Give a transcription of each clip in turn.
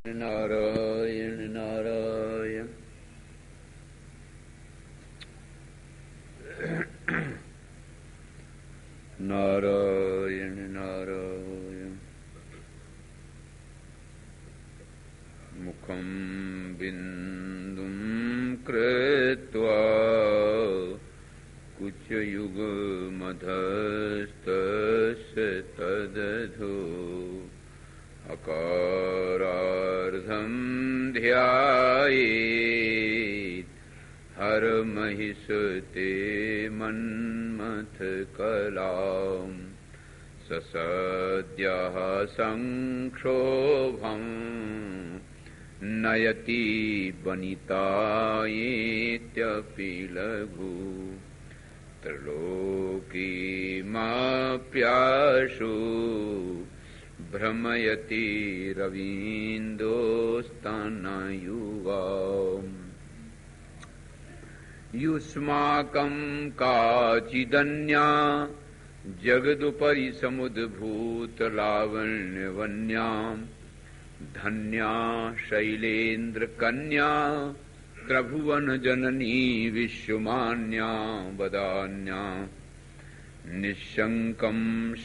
नारायण नारायण। नारायण नारायण। मुखं बिंदुं कृत्वा कुचयुगमधस्तस्य तदधो अकारार्धं ध्यायेत् हरमहिषते मन्मथकलाम् ससद्यः संक्षोभम् नयति वनितायेत्यपि लघु त्रिलोकीमाप्याशु भ्रमयति रवीन्द्रोस्तनयुगाम् युष्माकं काचिदन्या जगदुपरि समुद्भूतलावण्यवन्यां धन्या शैलेन्द्रकन्या त्रिभुवनजननी विश्वमान्या वदान्या निःशङ्कं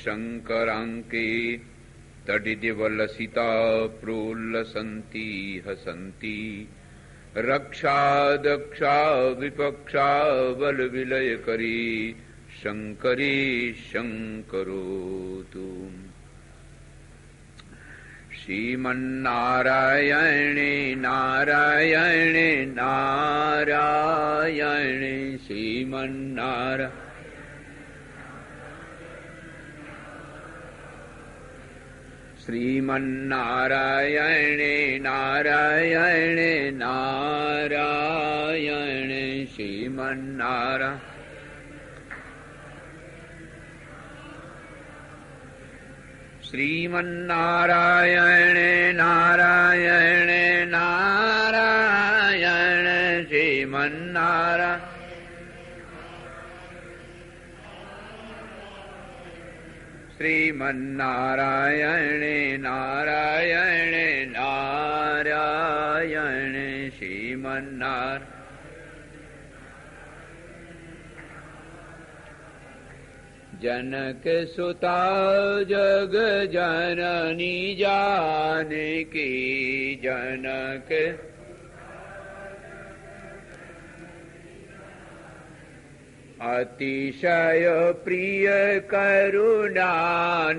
शङ्कराङ्के तडिदिवलसिता प्रोल्लसन्ति हसन्ति रक्षा दक्षा विपक्षा बलविलयकरी शङ्करी शङ्करोतु। श्रीमन्नारायणे नारायणे नारायणे श्रीमन्नारायण श्रीमन्नारायणे नारायणे नारायणे श्रीमन्नारायण श्रीमन्नारायणे नारायणे नारायणे श्रीमन्नारायण श्रीमन्नारायणे नारायणे नारायणे श्रीमन्नारायण जनक सुता जग जननी जानकी जनक अतिशय प्रिय करुणा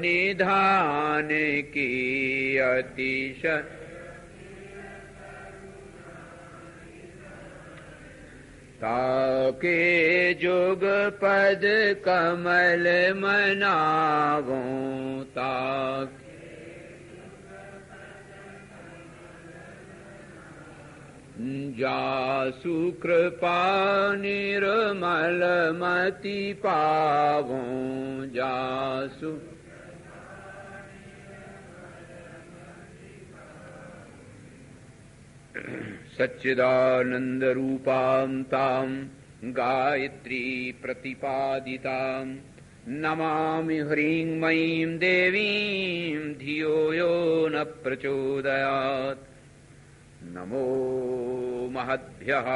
निधान की अतिशय ताके जुग पद कमल मनावो ताक जासु कृपा निर्मल मति पावो जासु सच्चिदानंद रूपां तां गायत्री प्रतिपादितां नमामि ह्रीं मयीं देवीं धियो यो न प्रचोदयात्। नमो महद्भ्यः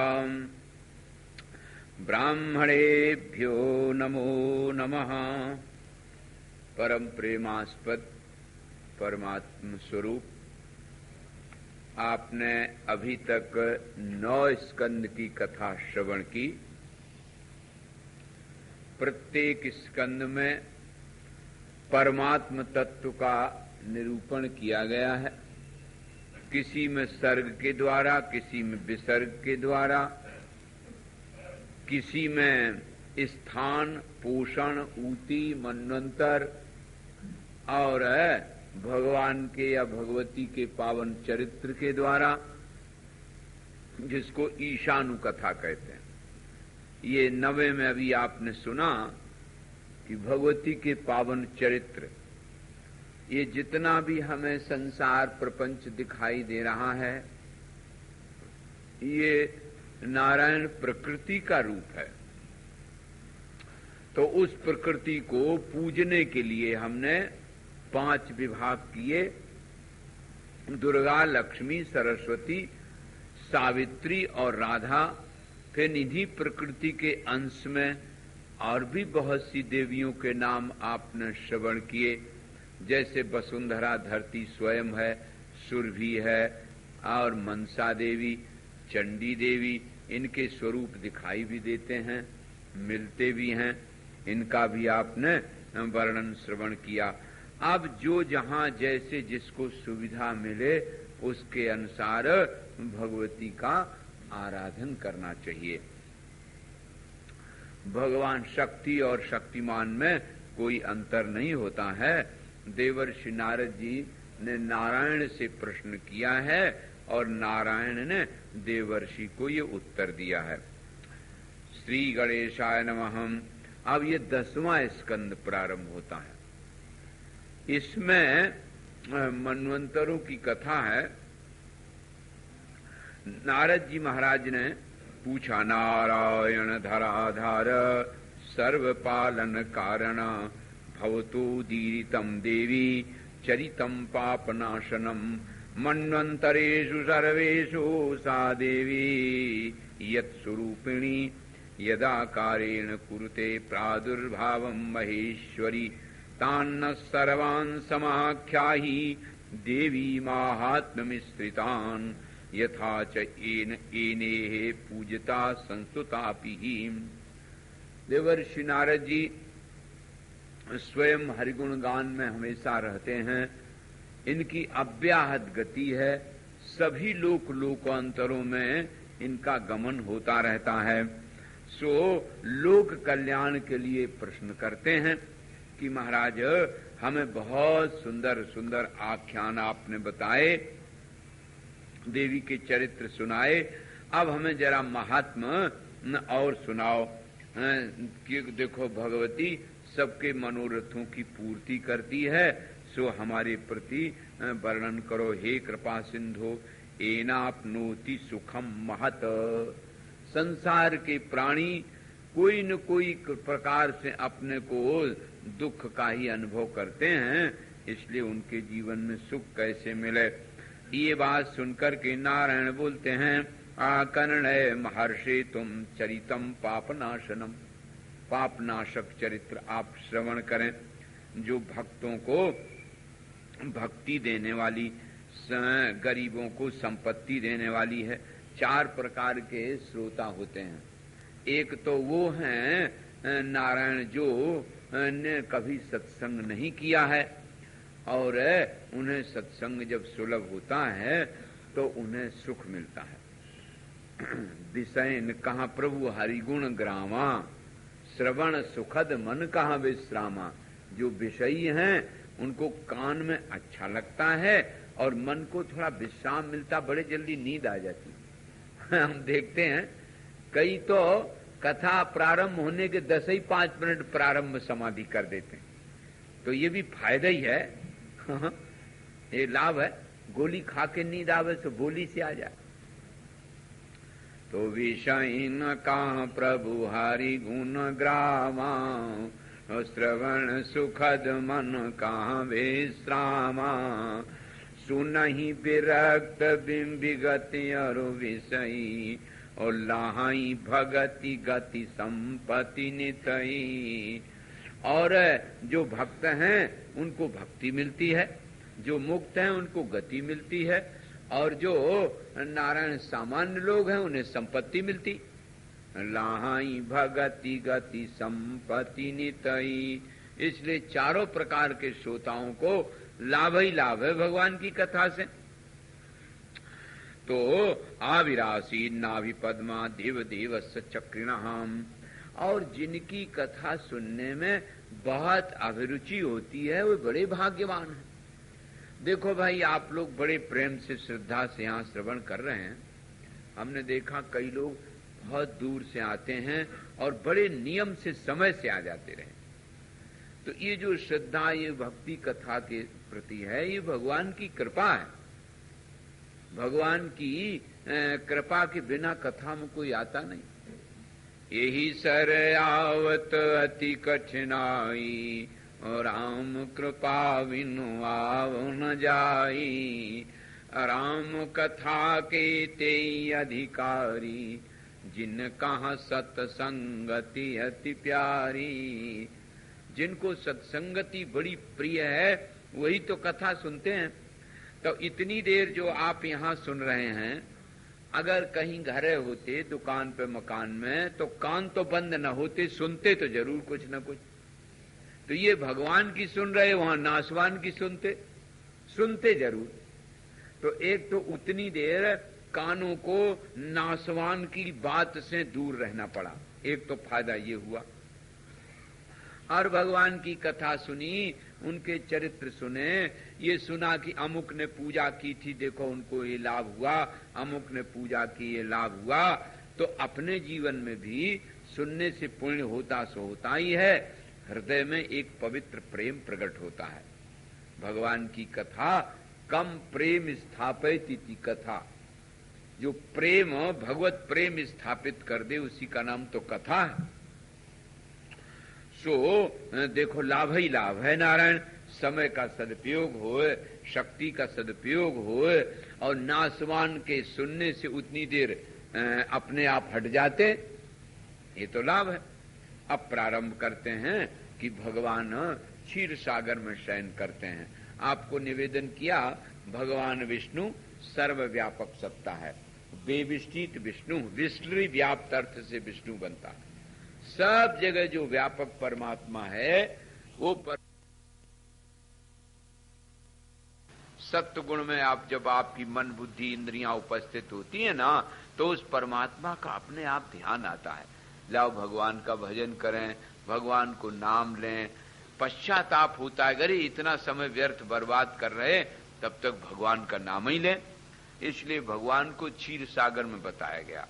ब्राह्मणेभ्यो नमो नमः। परम प्रेमास्पद परमात्म स्वरूप आपने अभी तक 9 स्कंद की कथा श्रवण की। प्रत्येक स्कंद में परमात्म तत्व का निरूपण किया गया है, किसी में सर्ग के द्वारा, किसी में विसर्ग के द्वारा, किसी में स्थान पोषण ऊती मनवंतर और भगवान के या भगवती के पावन चरित्र के द्वारा, जिसको ईशानु कथा कहते हैं। ये 9वें में अभी आपने सुना कि भगवती के पावन चरित्र, ये जितना भी हमें संसार प्रपंच दिखाई दे रहा है, ये नारायण प्रकृति का रूप है। तो उस प्रकृति को पूजने के लिए हमने 5 विभाग किए। दुर्गा, लक्ष्मी, सरस्वती, सावित्री और राधा के निधि प्रकृति के अंश में और भी बहुत सी देवियों के नाम आपने श्रवण किए, जैसे वसुंधरा धरती स्वयं है, सुरभि है और मनसा देवी, चंडी देवी, इनके स्वरूप दिखाई भी देते हैं, मिलते भी हैं, इनका भी आपने वर्णन श्रवण किया। अब जो जहां जैसे जिसको सुविधा मिले उसके अनुसार भगवती का आराधन करना चाहिए। भगवान शक्ति और शक्तिमान में कोई अंतर नहीं होता है। देवर्षि नारद जी ने नारायण से प्रश्न किया है और नारायण ने देवर्षि को ये उत्तर दिया है। श्री गणेशाय नमः। अब ये 10वां स्कंद प्रारंभ होता है। इसमें मनवंतरों की कथा है। नारद जी महाराज ने पूछा, नारायण धराधार सर्व पालन कारण भवतोदीरितम देवी चरितम पापनाशनम मन्वंतरेषु सर्वेषु सा देवी यत्स्वरूपिणी यदाकारेण कुरुते प्रादुर्भावं महेश्वरी तान्न सर्वान् समाख्याहि देवी माहात्म्यमिश्रितान् यथा च एनेह पूजता संस्तुतापि। देवर्षि नारद जी स्वयं हरिगुण गान में हमेशा रहते हैं। इनकी अव्याहत गति है। सभी लोकांतरों में इनका गमन होता रहता है। सो लोक कल्याण के लिए प्रश्न करते हैं कि महाराज हमें बहुत सुंदर सुंदर आख्यान आपने बताए, देवी के चरित्र सुनाए, अब हमें जरा महात्मा और सुनाओ कि देखो भगवती सबके मनोरथों की पूर्ति करती है, सो हमारे प्रति वर्णन करो हे कृपा सिंधु। एनाप्नोति सुखम महत। संसार के प्राणी कोई न कोई प्रकार से अपने को दुख का ही अनुभव करते हैं, इसलिए उनके जीवन में सुख कैसे मिले। ये बात सुनकर के नारायण बोलते हैं, आकर्णय महर्षि तुम चरितम पापनाशनम। पापनाशक चरित्र आप श्रवण करें, जो भक्तों को भक्ति देने वाली, गरीबों को संपत्ति देने वाली है। 4 प्रकार के श्रोता होते हैं। एक तो वो हैं नारायण जो ने कभी सत्संग नहीं किया है और उन्हें सत्संग जब सुलभ होता है तो उन्हें सुख मिलता है। दिशैन कहाँ प्रभु हरिगुण ग्रामा, श्रवण सुखद मन कहाँ विश्रामा। जो विषयी हैं उनको कान में अच्छा लगता है और मन को थोड़ा विश्राम मिलता, बड़े जल्दी नींद आ जाती है। हम देखते हैं कई तो कथा प्रारंभ होने के 10 ही 5 मिनट प्रारंभ समाधि कर देते हैं, तो ये भी फायदा ही है। ये लाभ है। गोली खा के नींद आवे तो बोली से आ जाए। तो विषय न कहाँ प्रभु हरि गुण ग्रामा, श्रवण सुखद मन कहाँ विश्रामा। सुनहि विरक्त बिंबिगति और विषयी, और लाहाई भगति गति संपत्ति नितई। और जो भक्त हैं उनको भक्ति मिलती है, जो मुक्त हैं उनको गति मिलती है, और जो नारायण सामान्य लोग हैं उन्हें संपत्ति मिलती। लाहाई भगति गति संपत्ति नितई। इसलिए 4 प्रकार के श्रोताओं को लाभ ही लाभ है भगवान की कथा से। तो आविरासी नाभि पद्मा देव देवस्य चक्रिणाम। और जिनकी कथा सुनने में बहुत अभिरुचि होती है वे बड़े भाग्यवान हैं। देखो भाई, आप लोग बड़े प्रेम से श्रद्धा से यहाँ श्रवण कर रहे हैं। हमने देखा कई लोग बहुत दूर से आते हैं और बड़े नियम से समय से आ जाते रहे। तो ये जो श्रद्धा, ये भक्ति कथा के प्रति है, ये भगवान की कृपा है। भगवान की कृपा के बिना कथा में कोई आता नहीं। यही सर आवत अति कठिनाई, और राम कृपा बिनु आव न जाई। राम कथा के ते अधिकारी, जिन कहा सत्संगति अति प्यारी। जिनको सत्संगति बड़ी प्रिय है वही तो कथा सुनते हैं। तो इतनी देर जो आप यहाँ सुन रहे हैं, अगर कहीं घरे होते, दुकान पे, मकान में, तो कान तो बंद न होते, सुनते तो जरूर कुछ न कुछ। तो ये भगवान की सुन रहे, वहां नासवान की सुनते जरूर। तो एक तो उतनी देर कानों को नासवान की बात से दूर रहना पड़ा, एक तो फायदा ये हुआ। और भगवान की कथा सुनी, उनके चरित्र सुने, ये सुना कि अमुक ने पूजा की थी, देखो उनको ये लाभ हुआ, अमुक ने पूजा की, ये लाभ हुआ। तो अपने जीवन में भी सुनने से पुण्य होता सो होता ही है, हृदय में एक पवित्र प्रेम प्रकट होता है। भगवान की कथा कम प्रेम स्थापित कथा, जो प्रेम, भगवत प्रेम स्थापित कर दे, उसी का नाम तो कथा है। सो देखो लाभ ही लाभ है नारायण। समय का सदुपयोग होए, शक्ति का सदुपयोग होए, और नासवान के सुनने से उतनी देर अपने आप हट जाते, ये तो लाभ है। अब प्रारंभ करते हैं कि भगवान क्षीर सागर में शयन करते हैं। आपको निवेदन किया, भगवान विष्णु सर्वव्यापक सत्ता है, बेविष्टित विष्णु, विष्णु व्याप्त अर्थ से विष्णु बनता है। सब जगह जो व्यापक परमात्मा है वो सत्य गुण में आप जब आपकी मन बुद्धि इंद्रियां उपस्थित होती है ना, तो उस परमात्मा का अपने आप ध्यान आता है। लाओ भगवान का भजन करें, भगवान को नाम लें, पश्चाताप होता है, अगर इतना समय व्यर्थ बर्बाद कर रहे, तब तक भगवान का नाम ही लें। इसलिए भगवान को क्षीर सागर में बताया गया।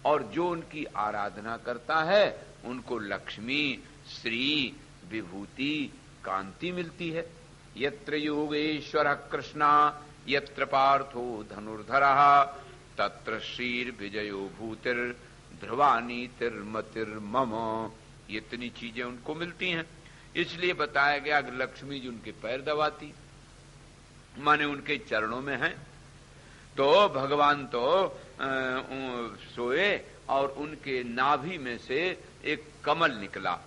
और जो उनकी आराधना करता है उनको लक्ष्मी, श्री, विभूति, कांति मिलती है। यत्र योगेश्वर कृष्णा, यत्र पार्थो धनुर्धरः, तत्र श्रीर विजयो भूतिर, ध्रुवानी तिर्मतिर्मम। ये इतनी चीजें उनको मिलती हैं। इसलिए बताया गया कि लक्ष्मी जी उनके पैर दबाती, माने उनके चरणों में है। तो भगवान तो सोए और उनके नाभि में से एक कमल निकला,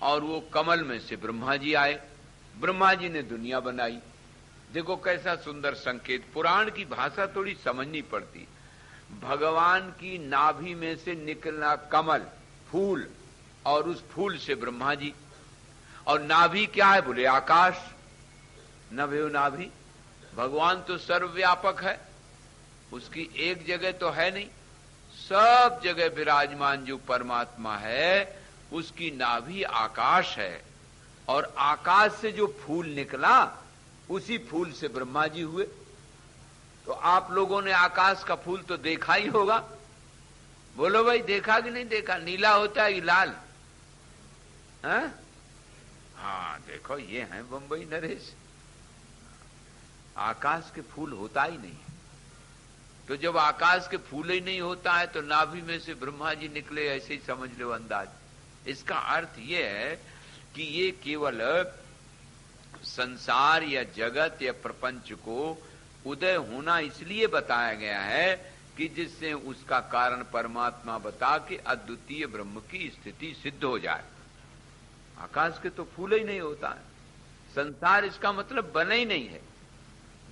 और वो कमल में से ब्रह्मा जी आए। ब्रह्मा जी ने दुनिया बनाई। देखो कैसा सुंदर संकेत। पुराण की भाषा थोड़ी समझनी पड़ती। भगवान की नाभि में से निकला कमल, फूल, और उस फूल से ब्रह्मा जी। और नाभि क्या है? बोले आकाश। नभो नाभि। भगवान तो सर्वव्यापक है, उसकी एक जगह तो है नहीं, सब जगह विराजमान जो परमात्मा है उसकी नाभि आकाश है। और आकाश से जो फूल निकला उसी फूल से ब्रह्मा जी हुए। तो आप लोगों ने आकाश का फूल तो देखा ही होगा। बोलो भाई, देखा कि नहीं देखा? नीला होता है कि लाल? हाँ देखो, ये है बंबई नरेश। आकाश के फूल होता ही नहीं। तो जब आकाश के फूल ही नहीं होता है तो नाभि में से ब्रह्मा जी निकले, ऐसे ही समझ लो अंदाज। इसका अर्थ ये है कि ये केवल संसार या जगत या प्रपंच को उदय होना इसलिए बताया गया है कि जिससे उसका कारण परमात्मा बता के अद्वितीय ब्रह्म की स्थिति सिद्ध हो जाए। आकाश के तो फूल ही नहीं होता है। संसार इसका मतलब बने ही नहीं है।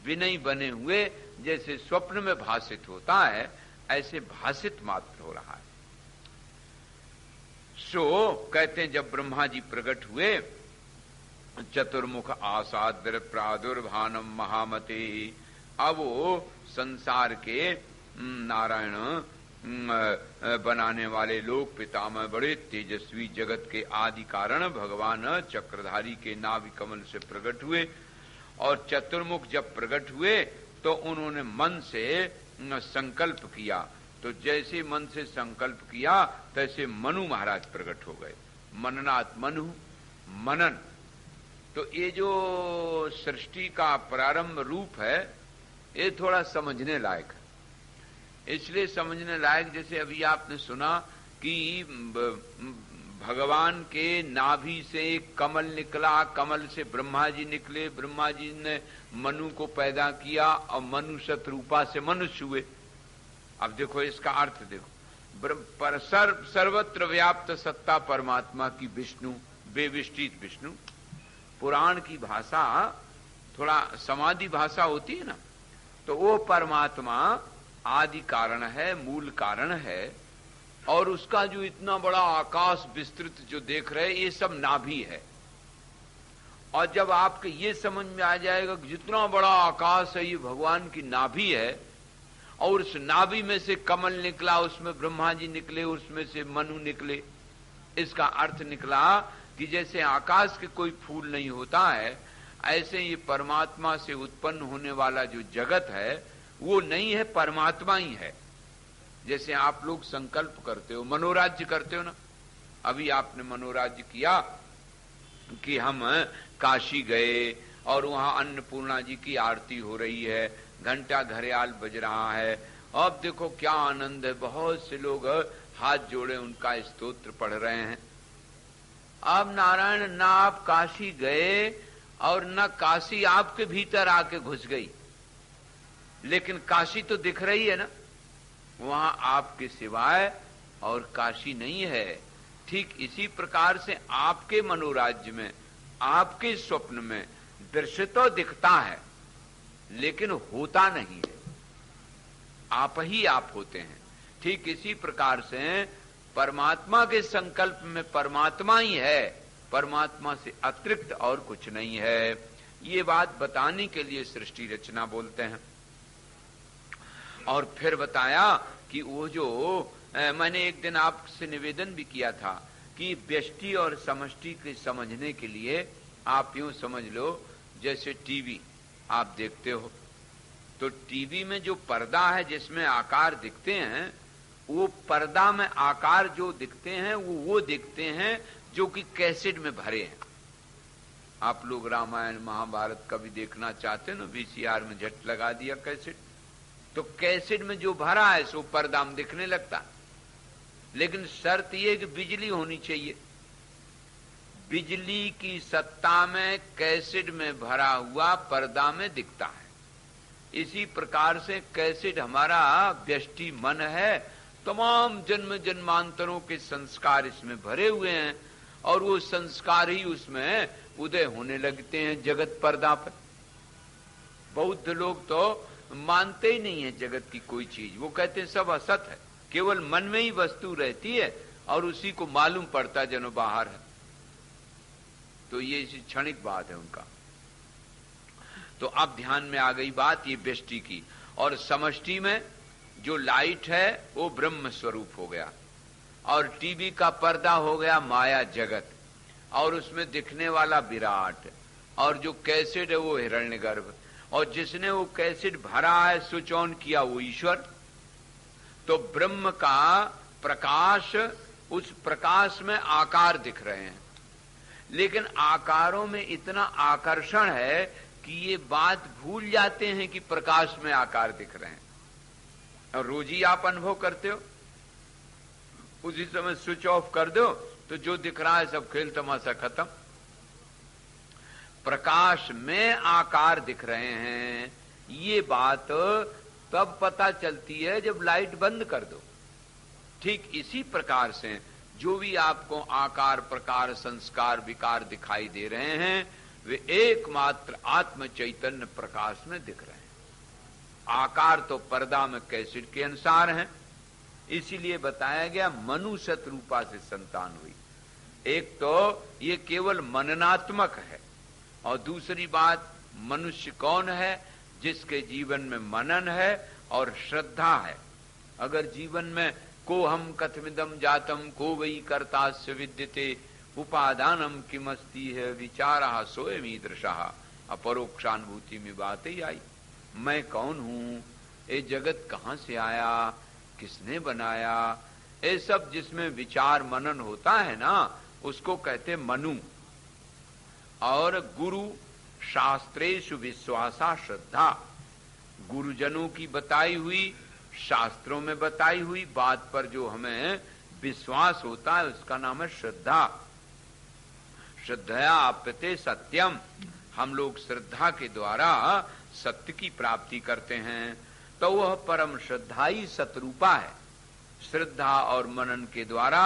बिना ही बने हुए जैसे स्वप्न में भासित होता है, ऐसे भासित मात्र हो रहा है। सो कहते हैं जब ब्रह्मा जी प्रकट हुए, चतुर्मुख आसाद्र प्रादुर्भानम महामते। अब वो संसार के नारायण बनाने वाले लोक पितामह, बड़े तेजस्वी, जगत के आदि कारण भगवान चक्रधारी के नाभि कमल से प्रकट हुए। और चतुर्मुख जब प्रकट हुए तो उन्होंने मन से संकल्प किया। तो जैसे मन से संकल्प किया तैसे मनु महाराज प्रकट हो गए। मननात् मनु, मनन। तो ये जो सृष्टि का प्रारंभ रूप है ये थोड़ा समझने लायक है। इसलिए समझने लायक, जैसे अभी आपने सुना कि भगवान के नाभि से एक कमल निकला, कमल से ब्रह्मा जी निकले, ब्रह्मा जी ने मनु को पैदा किया और मनु शतरूपा से मनुष्य हुए। अब देखो इसका अर्थ देखो, पर सर्वत्र व्याप्त सत्ता परमात्मा की विष्णु, बेविष्टित विष्णु। पुराण की भाषा थोड़ा समाधि भाषा होती है ना, तो वो परमात्मा आदि कारण है, मूल कारण है, और उसका जो इतना बड़ा आकाश विस्तृत जो देख रहे हैं ये सब नाभि है। और जब आपके ये समझ में आ जाएगा कि जितना बड़ा आकाश है ये भगवान की नाभि है, और उस नाभि में से कमल निकला, उसमें ब्रह्मा जी निकले, उसमें से मनु निकले, इसका अर्थ निकला कि जैसे आकाश के कोई फूल नहीं होता है, ऐसे ये परमात्मा से उत्पन्न होने वाला जो जगत है वो नहीं है, परमात्मा ही है। जैसे आप लोग संकल्प करते हो, मनोराज्य करते हो ना, अभी आपने मनोराज्य किया कि हम काशी गए और वहां अन्नपूर्णा जी की आरती हो रही है, घंटा घड़ियाल बज रहा है, अब देखो क्या आनंद है, बहुत से लोग हाथ जोड़े उनका स्तोत्र पढ़ रहे हैं। अब नारायण, ना आप काशी गए और न काशी आपके भीतर आके घुस गई, लेकिन काशी तो दिख रही है ना, वहां आपके सिवाय और काशी नहीं है। ठीक इसी प्रकार से आपके मनोराज्य में, आपके स्वप्न में दृश्य तो दिखता है लेकिन होता नहीं है, आप ही आप होते हैं। ठीक इसी प्रकार से परमात्मा के संकल्प में परमात्मा ही है, परमात्मा से अतिरिक्त और कुछ नहीं है। ये बात बताने के लिए सृष्टि रचना बोलते हैं। और फिर बताया कि वो जो मैंने एक दिन आपसे निवेदन भी किया था कि व्यष्टि और समष्टि के समझने के लिए आप यूं समझ लो, जैसे टीवी आप देखते हो तो टीवी में जो पर्दा है जिसमें आकार दिखते हैं, वो पर्दा में आकार जो दिखते हैं वो दिखते हैं जो कि कैसेट में भरे हैं। आप लोग रामायण महाभारत कभी देखना चाहते हो ना, वीसीआर में झट लगा दिया कैसेट, तो कैसेट में जो भरा है सो पर्दा में दिखने लगता। लेकिन शर्त यह कि बिजली होनी चाहिए, बिजली की सत्ता में कैसेट में भरा हुआ पर्दा में दिखता है। इसी प्रकार से कैसेट हमारा व्यष्टि मन है, तमाम जन्म जन्मांतरों के संस्कार इसमें भरे हुए हैं और वो संस्कार ही उसमें उदय होने लगते हैं जगत पर्दा पर। बौद्ध लोग तो मानते ही नहीं है जगत की कोई चीज, वो कहते हैं सब असत है, केवल मन में ही वस्तु रहती है और उसी को मालूम पड़ता है जनो बाहर है। तो ये क्षणिक बात है उनका। तो अब ध्यान में आ गई बात ये व्यष्टि की। और समष्टि में जो लाइट है वो ब्रह्म स्वरूप हो गया, और टीवी का पर्दा हो गया माया जगत, और उसमें दिखने वाला विराट, और जो कैसेट है वो हिरण्यगर्भ, और जिसने वो कैसेट भरा है स्विच ऑन किया वो ईश्वर। तो ब्रह्म का प्रकाश, उस प्रकाश में आकार दिख रहे हैं, लेकिन आकारों में इतना आकर्षण है कि ये बात भूल जाते हैं कि प्रकाश में आकार दिख रहे हैं। और रोज ही आप अनुभव करते हो, उसी समय स्विच ऑफ कर दो तो जो दिख रहा है सब खेल तमाशा खत्म। प्रकाश में आकार दिख रहे हैं, ये बात तब पता चलती है जब लाइट बंद कर दो। ठीक इसी प्रकार से जो भी आपको आकार प्रकार संस्कार विकार दिखाई दे रहे हैं वे एकमात्र आत्म चैतन्य प्रकाश में दिख रहे हैं। आकार तो पर्दा में कैसेट के अनुसार हैं, इसीलिए बताया गया मनु शतरूपा से संतान हुई। एक तो ये केवल मननात्मक है, और दूसरी बात मनुष्य कौन है? जिसके जीवन में मनन है और श्रद्धा है। अगर जीवन में को हम कथमिदम जातम को वही कर्तास्य विद्यते उपादानम किमस्ति है विचारा सोयमीदृशा, अपरोक्षानुभूति में बात ही आई। मैं कौन हूं, ये जगत कहां से आया, किसने बनाया, ये सब जिसमें विचार मनन होता है ना उसको कहते मनु। और गुरु शास्त्रेषु विश्वासा श्रद्धा, गुरुजनों की बताई हुई शास्त्रों में बताई हुई बात पर जो हमें विश्वास होता है, उसका नाम है श्रद्धा। श्रद्धया आप्यते सत्यम, हम लोग श्रद्धा के द्वारा सत्य की प्राप्ति करते हैं। तो वह परम श्रद्धा ही सतरूपा है। श्रद्धा और मनन के द्वारा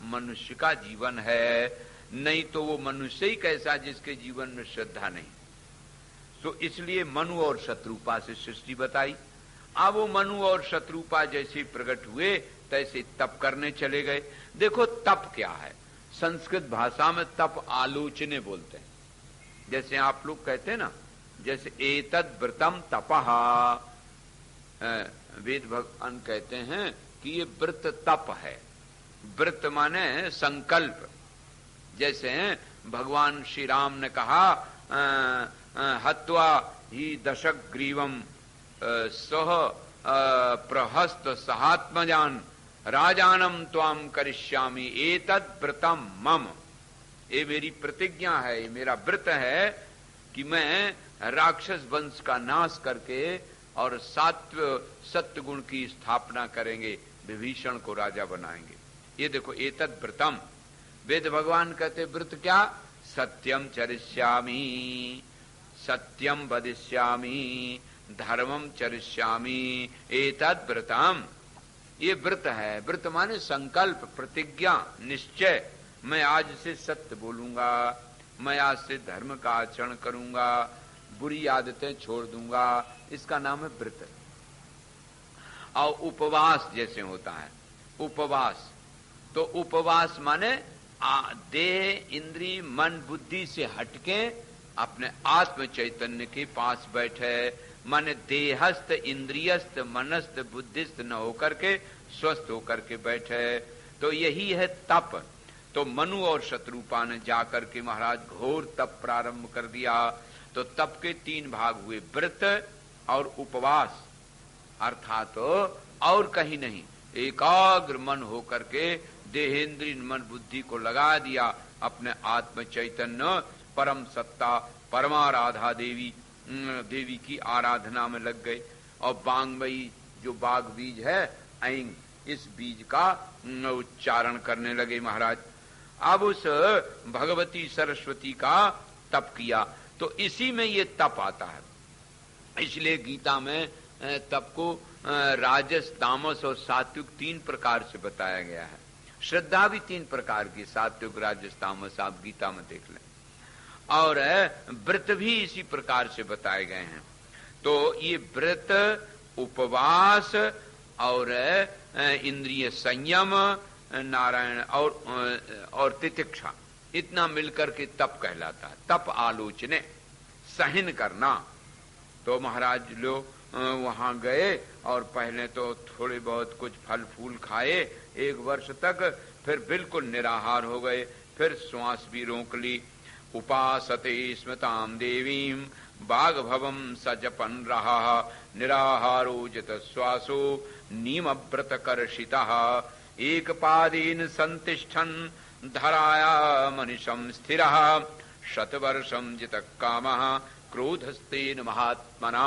मनुष्य का जीवन है, नहीं तो वो मनुष्य ही कैसा जिसके जीवन में श्रद्धा नहीं। तो इसलिए मनु और शत्रुपा से सृष्टि बताई। अब वो मनु और शत्रुपा जैसे प्रकट हुए तैसे तप करने चले गए। देखो तप क्या है, संस्कृत भाषा में तप आलोचने बोलते हैं। जैसे आप लोग कहते हैं ना, जैसे एतद व्रतम तपः, वेद भगवान कहते हैं कि ये व्रत तप है। व्रत माने संकल्प। जैसे भगवान श्री राम ने कहा हत्वा ही दशक ग्रीवम सह प्रहस्त सहात्मजान राजानम त्वाम करिष्यामि एतद व्रतम मम। ये मेरी प्रतिज्ञा है, ये मेरा व्रत है कि मैं राक्षस वंश का नाश करके और सत्य गुण की स्थापना करेंगे, विभीषण को राजा बनाएंगे। ये देखो एतद व्रतम। वेद भगवान कहते व्रत क्या, सत्यम चरिष्यामि, सत्यम वदिष्यामि, धर्मम चरिष्यामि, एतद व्रतम। ये व्रत है। व्रत माने संकल्प, प्रतिज्ञा, निश्चय। मैं आज से सत्य बोलूंगा, मैं आज से धर्म का आचरण करूंगा, बुरी आदतें छोड़ दूंगा, इसका नाम है व्रत। और उपवास जैसे होता है, उपवास तो उपवास माने देह इंद्री मन बुद्धि से हटके अपने आत्म चैतन्य के पास बैठे, माने देहस्थ इंद्रियस्थ मनस्थ बुद्धिस्थ न होकर के स्वस्थ होकर के बैठे। तो यही है तप। तो मनु और शत्रुपा ने जाकर के महाराज घोर तप प्रारंभ कर दिया। तो तप के 3 भाग हुए, व्रत और उपवास, अर्थात और कहीं नहीं, एकाग्र मन होकर के देहेंद्रिय मन बुद्धि को लगा दिया अपने आत्म चैतन्य परम सत्ता परमाराधा देवी की आराधना में लग गए। और बांगमयी जो बाग बीज है ऐंग, इस बीज का उच्चारण करने लगे महाराज। अब उस भगवती सरस्वती का तप किया। तो इसी में ये तप आता है। इसलिए गीता में तप को राजस तामस और सात्विक 3 प्रकार से बताया गया है। श्रद्धा भी 3 प्रकार की, सात्विक राजस तामस, आप गीता में देख लें। और व्रत भी इसी प्रकार से बताए गए हैं। तो ये व्रत, उपवास और इंद्रिय संयम, नारायण और तितिक्षा, इतना मिलकर के तप कहलाता है। तप आलोचने, सहन करना। तो महाराज लोग वहां गए और पहले तो थोड़े बहुत कुछ फल फूल खाए 1 वर्ष तक, फिर बिल्कुल निराहार हो गए, फिर श्वास भी रोक ली। उपासते स्मृताम देवीम बाघ भवम सजपन रहा निराहारो जत श्वासो नीमव्रत कर्षितः एक पादेन संतिष्ठन धराया मनिषम स्थिरः शतवर्षम जित कामः क्रोधस्तेन महात्मना।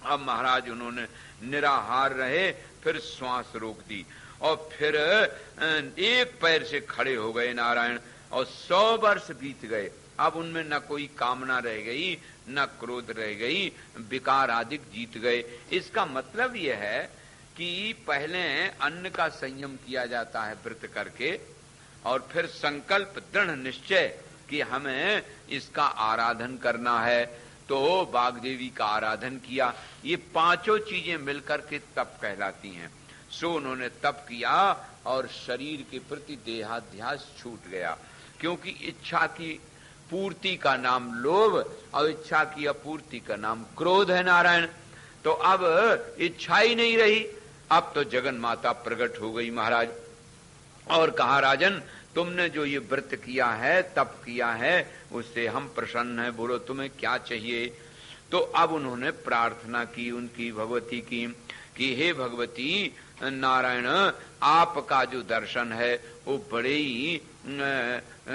अब महाराज उन्होंने निराहार रहे, फिर श्वास रोक दी और फिर एक पैर से खड़े हो गए नारायण, और 100 वर्ष बीत गए। अब उनमें न कोई कामना रह गई, न क्रोध रह गई, विकार आदि जीत गए। इसका मतलब यह है कि पहले अन्न का संयम किया जाता है व्रत करके, और फिर संकल्प दृढ़ निश्चय कि हमें इसका आराधन करना है, तो बागदेवी का आराधन किया। ये 5 चीजें मिलकर के तप कहलाती हैं। सो उन्होंने तप किया और शरीर के प्रति देहाध्यास छूट गया, क्योंकि इच्छा की पूर्ति का नाम लोभ और इच्छा की अपूर्ति का नाम क्रोध है नारायण। तो अब इच्छा ही नहीं रही। अब तो जगन माता प्रकट हो गई महाराज, और कहा राजन तुमने जो ये व्रत किया है, तप किया है, उससे हम प्रसन्न हैं, बोलो तुम्हें क्या चाहिए। तो अब उन्होंने प्रार्थना की उनकी भगवती की कि हे भगवती नारायण, आपका जो दर्शन है वो बड़े ही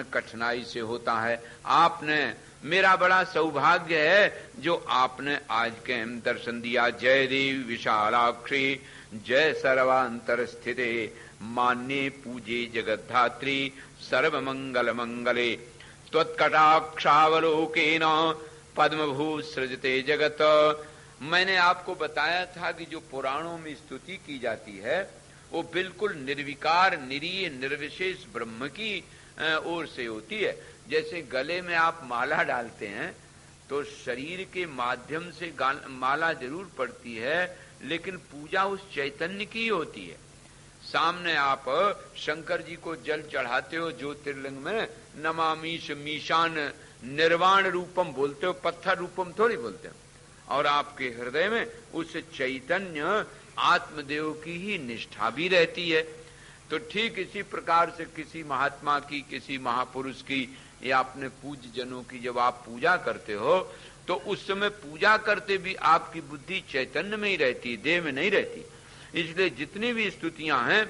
कठिनाई से होता है। आपने मेरा बड़ा सौभाग्य है जो आपने आज के दर्शन दिया। जय देवी विशालाक्षी, जय सर्वांतर स्थिते, मान्ये पूजे जगद्धात्री, सर्वमंगल मंगले, त्वत्कटाक्षावलोकेन पद्मभू सृजते जगत। मैंने आपको बताया था कि जो पुराणों में स्तुति की जाती है वो बिल्कुल निर्विकार, निरीय, निर्विशेष ब्रह्म की ओर से होती है। जैसे गले में आप माला डालते हैं तो शरीर के माध्यम से माला जरूर पड़ती है, लेकिन पूजा उस चैतन्य की होती है। सामने आप शंकर जी को जल चढ़ाते हो ज्योतिर्लिंग में, नमामीश मीशान निर्वाण रूपम बोलते हो, पत्थर रूपम थोड़ी बोलते हो। और आपके हृदय में उस चैतन्य आत्मदेव की ही निष्ठा भी रहती है। तो ठीक इसी प्रकार से किसी महात्मा की, किसी महापुरुष की या अपने पूज्य जनों की जब आप पूजा करते हो तो उस समय पूजा करते भी आपकी बुद्धि चैतन्य में ही रहती, देह में नहीं रहती। इसलिए जितनी भी स्तुतियां हैं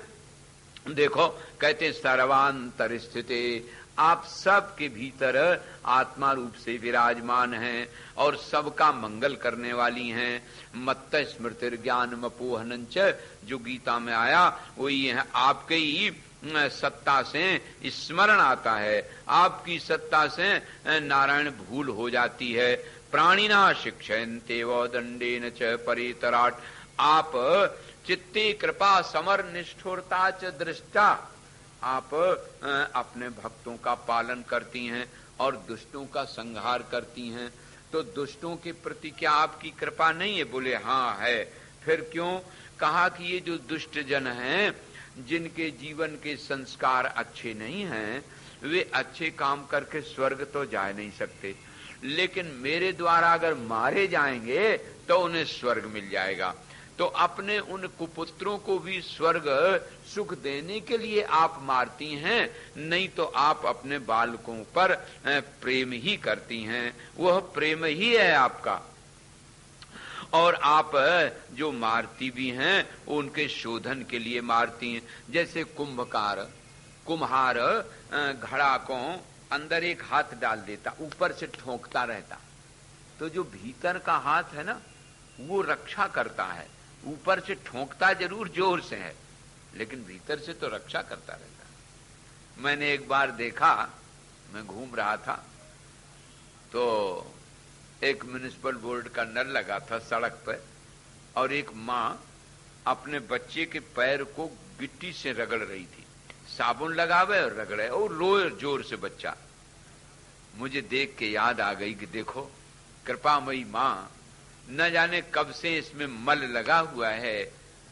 देखो, कहते सर्वांतर स्थिते, आप सबके भीतर आत्मा रूप से विराजमान हैं और सबका मंगल करने वाली हैं। मत्त स्मृतिर ज्ञान मपोहनंच, जो गीता में आया वो ये है, आपके ही सत्ता से स्मरण आता है, आपकी सत्ता से नारायण भूल हो जाती है। प्राणिना शिक्षयन्ते व दंडेन च परितराट, आप चित्ते कृपा समर निष्ठुरता च दृष्टा, आप अपने भक्तों का पालन करती हैं और दुष्टों का संहार करती हैं। तो दुष्टों के प्रति क्या आपकी कृपा नहीं है? बोले हाँ है। फिर क्यों? कहा कि ये जो दुष्ट जन हैं, जिनके जीवन के संस्कार अच्छे नहीं हैं, वे अच्छे काम करके स्वर्ग तो जा नहीं सकते, लेकिन मेरे द्वारा अगर मारे जाएंगे तो उन्हें स्वर्ग मिल जाएगा। तो अपने उन कुपुत्रों को भी स्वर्ग सुख देने के लिए आप मारती हैं, नहीं तो आप अपने बालकों पर प्रेम ही करती हैं, वह प्रेम ही है आपका। और आप जो मारती भी हैं उनके शोधन के लिए मारती हैं। जैसे कुम्हार घड़ा को अंदर एक हाथ डाल देता, ऊपर से ठोंकता रहता, तो जो भीतर का हाथ है ना वो रक्षा करता है। ऊपर से ठोंकता जरूर जोर से है, लेकिन भीतर से तो रक्षा करता रहता है। मैंने एक बार देखा, मैं घूम रहा था तो एक म्युनिसिपल बोर्ड का नल लगा था सड़क पर, और एक माँ अपने बच्चे के पैर को गिट्टी से रगड़ रही थी, साबुन लगावे और रगड़े और रोए जोर से बच्चा। मुझे देख के याद आ गई कि देखो कृपामयी माँ न जाने कब से इसमें मल लगा हुआ है,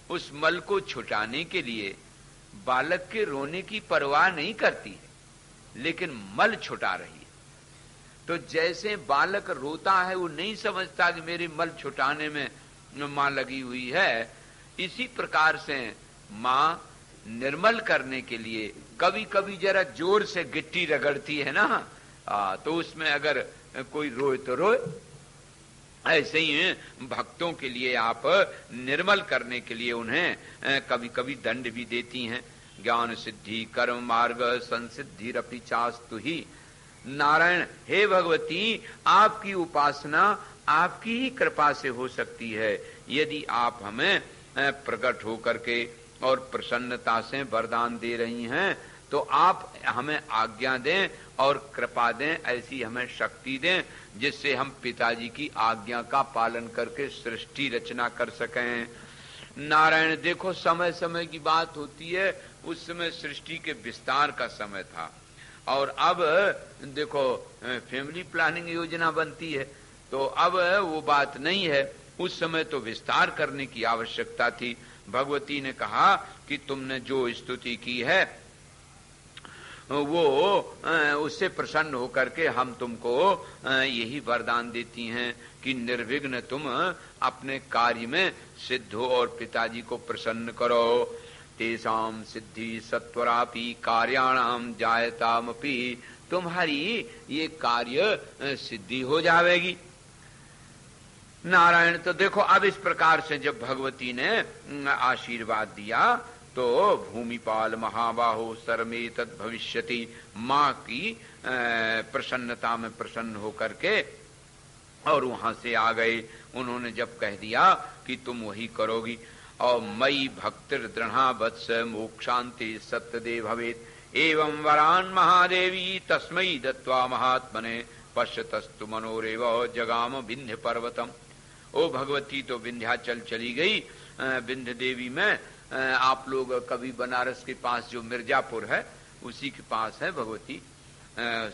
उस मल को छुटाने के लिए बालक के रोने की परवाह नहीं करती है, लेकिन मल छुटा रही है। तो जैसे बालक रोता है वो नहीं समझता कि मेरी मल छुटाने में माँ लगी हुई है, इसी प्रकार से माँ निर्मल करने के लिए कभी कभी जरा जोर से गिट्टी रगड़ती है ना, तो उसमें अगर कोई रोए तो रोए। ऐसे ही भक्तों के लिए आप निर्मल करने के लिए उन्हें कभी कभी दंड भी देती हैं। ज्ञान सिद्धि कर्म मार्ग संसिद्धि रपि चास्तु ही। नारायण, हे भगवती, आपकी उपासना आपकी ही कृपा से हो सकती है। यदि आप हमें प्रकट होकर के और प्रसन्नता से वरदान दे रही हैं तो आप हमें आज्ञा दें और कृपा दें, ऐसी हमें शक्ति दें जिससे हम पिताजी की आज्ञा का पालन करके सृष्टि रचना कर सकें। नारायण, देखो समय समय की बात होती है, उस समय सृष्टि के विस्तार का समय था, और अब देखो फैमिली प्लानिंग योजना बनती है, तो अब वो बात नहीं है। उस समय तो विस्तार करने की आवश्यकता थी। भगवती ने कहा कि तुमने जो स्तुति की है वो उससे प्रसन्न होकर के हम तुमको यही वरदान देती हैं कि निर्विघ्न तुम अपने कार्य में सिद्ध हो और पिताजी को प्रसन्न करो। तेसाम सिद्धि सत्वरापि कार्याणाम जायतामपि, तुम्हारी ये कार्य सिद्धि हो जाएगी। नारायण, तो देखो अब इस प्रकार से जब भगवती ने आशीर्वाद दिया तो भूमिपाल महाबाहो सर्वमेतद् भविष्यति, माँ की प्रसन्नता में प्रसन्न होकर के और वहां से आ गए। उन्होंने जब कह दिया कि तुम वही करोगी, और मई भक्तिर दृढ़ा वत्स मोक्षांति सत्यदे भवेत एवं वरान महादेवी तस्मै दत्वा महात्मने पश्यतस्तु मनोरेव जगाम विंध्य पर्वतम। ओ भगवती तो विंध्याचल चली गई। विंध्य देवी में आप लोग कभी बनारस के पास जो मिर्जापुर है उसी के पास है भगवती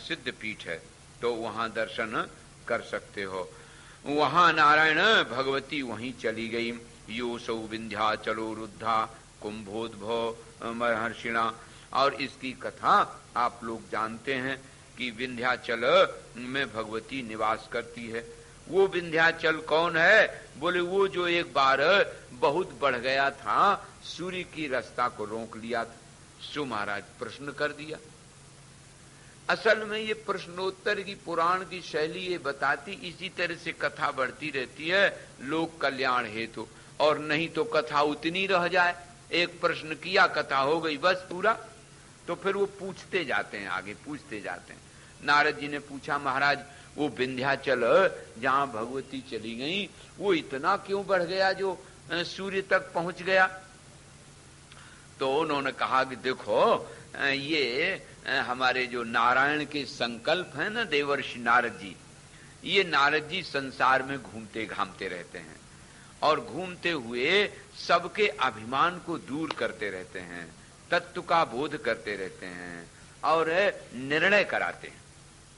सिद्ध पीठ है, तो वहां दर्शन कर सकते हो। वहां नारायण भगवती वहीं चली गई। योसौ विंध्याचलो रुद्धा कुंभोद्भव महर्षिणा। और इसकी कथा आप लोग जानते हैं कि विंध्याचल में भगवती निवास करती है। वो विंध्याचल कौन है? बोले वो जो एक बार बहुत बढ़ गया था, सूर्य की रास्ता को रोक लिया था। सो महाराज प्रश्न कर दिया। असल में ये प्रश्नोत्तर की पुराण की शैली ये बताती, इसी तरह से कथा बढ़ती रहती है लोक कल्याण हेतु, और नहीं तो कथा उतनी रह जाए। एक प्रश्न किया, कथा हो गई, बस पूरा। तो फिर वो पूछते जाते हैं, आगे पूछते जाते हैं। नारद जी ने पूछा, महाराज वो विंध्याचल जहां भगवती चली गई वो इतना क्यों बढ़ गया जो सूर्य तक पहुंच गया? तो उन्होंने कहा कि देखो ये हमारे जो नारायण के संकल्प है ना, देवर्षि नारद जी, ये नारद जी संसार में घूमते घामते रहते हैं और घूमते हुए सबके अभिमान को दूर करते रहते हैं, तत्व का बोध करते रहते हैं और निर्णय कराते हैं,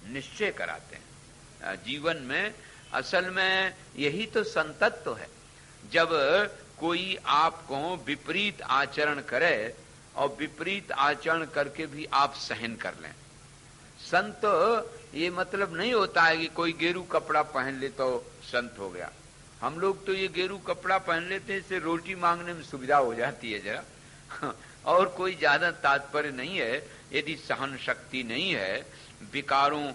निश्चय कराते हैं जीवन में। असल में यही तो संतत्व है। जब कोई आपको विपरीत आचरण करे और विपरीत आचरण करके भी आप सहन कर लें। संत ये मतलब नहीं होता है कि कोई गेरू कपड़ा पहन ले तो संत हो गया। हम लोग तो ये गेरू कपड़ा पहन लेते हैं, इससे रोटी मांगने में सुविधा हो जाती है जरा और कोई ज्यादा तात्पर्य नहीं है। यदि सहन शक्ति नहीं है, विकारों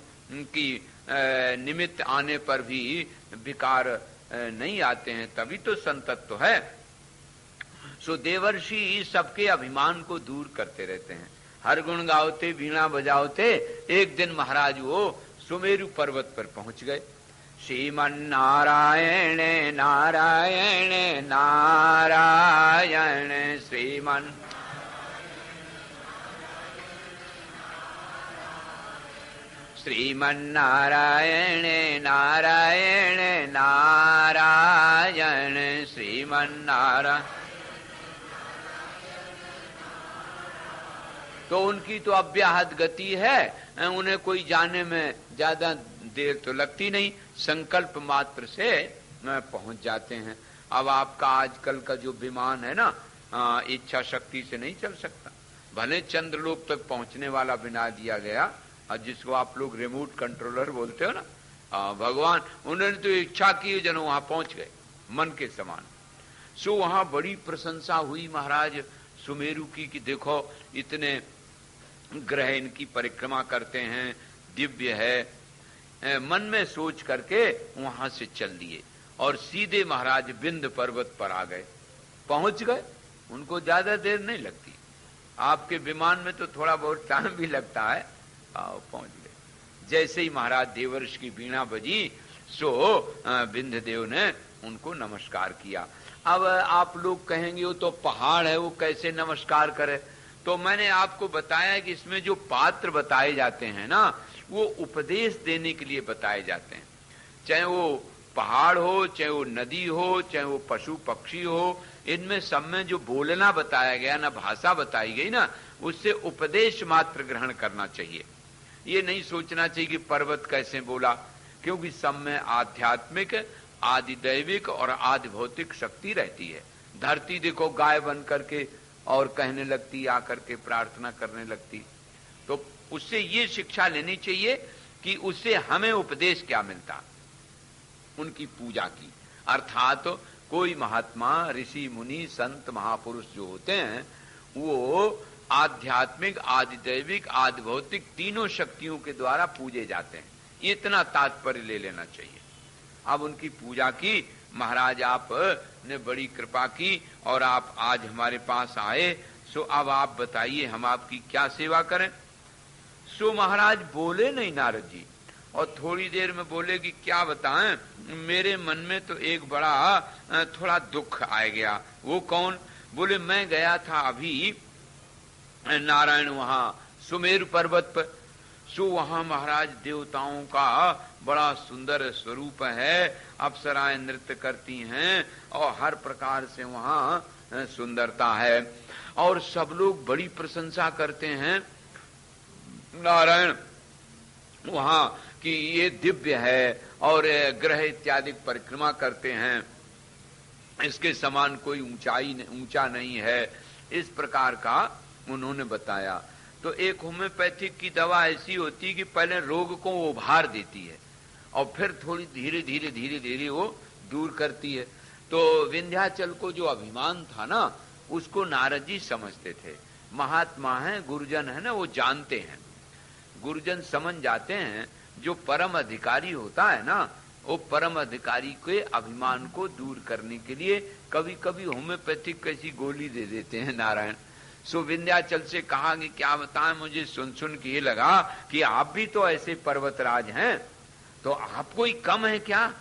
की निमित्त आने पर भी विकार नहीं आते हैं, तभी तो संतत्व है। सो देवर्षि सबके अभिमान को दूर करते रहते हैं। हर गुण गाओते वीणा बजाओते एक दिन महाराज वो सुमेरु पर्वत पर पहुंच गए। श्रीमन नारायण नारायण नारायण श्रीमन श्रीमन्नारायण नारायण नारायण श्रीमन्नारायण। तो उनकी तो अव्याहत गति है, उन्हें कोई जाने में ज्यादा देर तो लगती नहीं, संकल्प मात्र से पहुंच जाते हैं। अब आपका आजकल का जो विमान है ना, इच्छा शक्ति से नहीं चल सकता। भले चंद्रलोक तक पहुंचने वाला बना दिया गया, और जिसको आप लोग रिमोट कंट्रोलर बोलते हो ना, भगवान उन्होंने तो इच्छा की, जन वहां पहुंच गए मन के समान। सो वहां बड़ी प्रशंसा हुई महाराज सुमेरु की कि देखो इतने ग्रह इनकी परिक्रमा करते हैं, दिव्य है। मन में सोच करके वहां से चल दिए और सीधे महाराज विंध्य पर्वत पर आ गए, पहुंच गए। उनको ज्यादा देर नहीं लगती, आपके विमान में तो थोड़ा बहुत टाइम भी लगता है। पहुंच गए। जैसे ही महाराज देवर्ष की वीणा बजी, सो विंध्य देव ने उनको नमस्कार किया। अब आप लोग कहेंगे वो तो पहाड़ है, वो कैसे नमस्कार करे? तो मैंने आपको बताया कि इसमें जो पात्र बताए जाते हैं ना, वो उपदेश देने के लिए बताए जाते हैं। चाहे वो पहाड़ हो, चाहे वो नदी हो, चाहे वो पशु पक्षी हो, इनमें सब में जो बोलना बताया गया ना, भाषा बताई गई ना, उससे उपदेश मात्र ग्रहण करना चाहिए। ये नहीं सोचना चाहिए कि पर्वत कैसे बोला, क्योंकि सब में आध्यात्मिक, आदि दैविक और आदि भौतिक शक्ति रहती है। धरती देखो गाय बन करके और कहने लगती, आकर के प्रार्थना करने लगती। तो उससे ये शिक्षा लेनी चाहिए कि उससे हमें उपदेश क्या मिलता, उनकी पूजा की। अर्थात तो कोई महात्मा, ऋषि, मुनि, संत, महापुरुष जो होते हैं वो आध्यात्मिक, आदि दैविक, आदि भौतिक तीनों शक्तियों के द्वारा पूजे जाते हैं। इतना तात्पर्य ले लेना चाहिए। अब उनकी पूजा की महाराज, आप ने बड़ी कृपा की और आप आज हमारे पास आए। सो अब आप बताइए हम आपकी क्या सेवा करें। सो महाराज बोले नहीं नारद जी, और थोड़ी देर में बोले कि क्या बताएं, मेरे मन में तो एक बड़ा थोड़ा दुख आ गया। वो कौन? बोले मैं गया था अभी नारायण वहां सुमेरु पर्वत पर। सो वहां महाराज देवताओं का बड़ा सुंदर स्वरूप है, अप्सराएं नृत्य करती हैं और हर प्रकार से वहां सुंदरता है, और सब लोग बड़ी प्रशंसा करते हैं नारायण वहां कि ये दिव्य है, और ग्रह इत्यादि परिक्रमा करते हैं, इसके समान कोई ऊंचा नहीं है। इस प्रकार का उन्होंने बताया। तो एक होम्योपैथिक की दवा ऐसी होती कि पहले रोग को उभार देती है और फिर थोड़ी धीरे धीरे धीरे धीरे वो दूर करती है। तो विंध्याचल को जो अभिमान था ना, उसको नारद जी समझते थे। महात्मा है, गुरुजन है ना, वो जानते हैं, गुरुजन समझ जाते हैं। जो परम अधिकारी होता है ना, वो परम अधिकारी के अभिमान को दूर करने के लिए कभी कभी होम्योपैथिक कैसी गोली दे देते हैं नारायण। सो विंध्याचल से कहा कि क्या बताएं, मुझे सुन सुन के ये लगा कि आप भी तो ऐसे पर्वतराज हैं, तो आप कोई कम है क्या?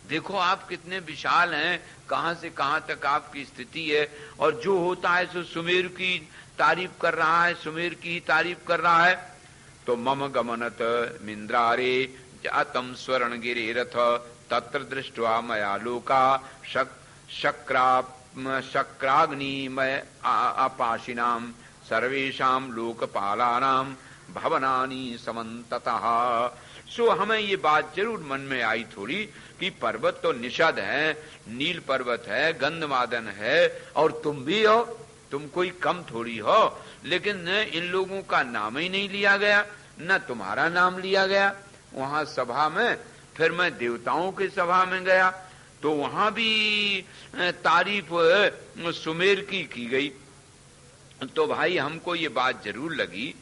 देखो आप कितने विशाल हैं, कहां से कहां तक आपकी स्थिति है, और जो होता है सो सुमेरु की तारीफ कर रहा है, सुमेरु की तारीफ कर रहा है। तो मम गमनत मिंद्रारे जातम स्वर्ण गिरे रथ तत्र दृष्ट्वा मया लोका शक्राग्निमय अपाशिनाम सर्वेषाम लोकपालानाम भवनानि समन्ततः। सो हमें ये बात जरूर मन में आई थोड़ी कि पर्वत तो निषद है, नील पर्वत है, गंधमादन है, और तुम भी हो, तुम कोई कम थोड़ी हो। लेकिन इन लोगों का नाम ही नहीं लिया गया, न तुम्हारा नाम लिया गया वहां सभा में। फिर मैं देवताओं की सभा में गया तो वहां भी तारीफ सुमेर की गई। तो भाई हमको ये बात जरूर लगी,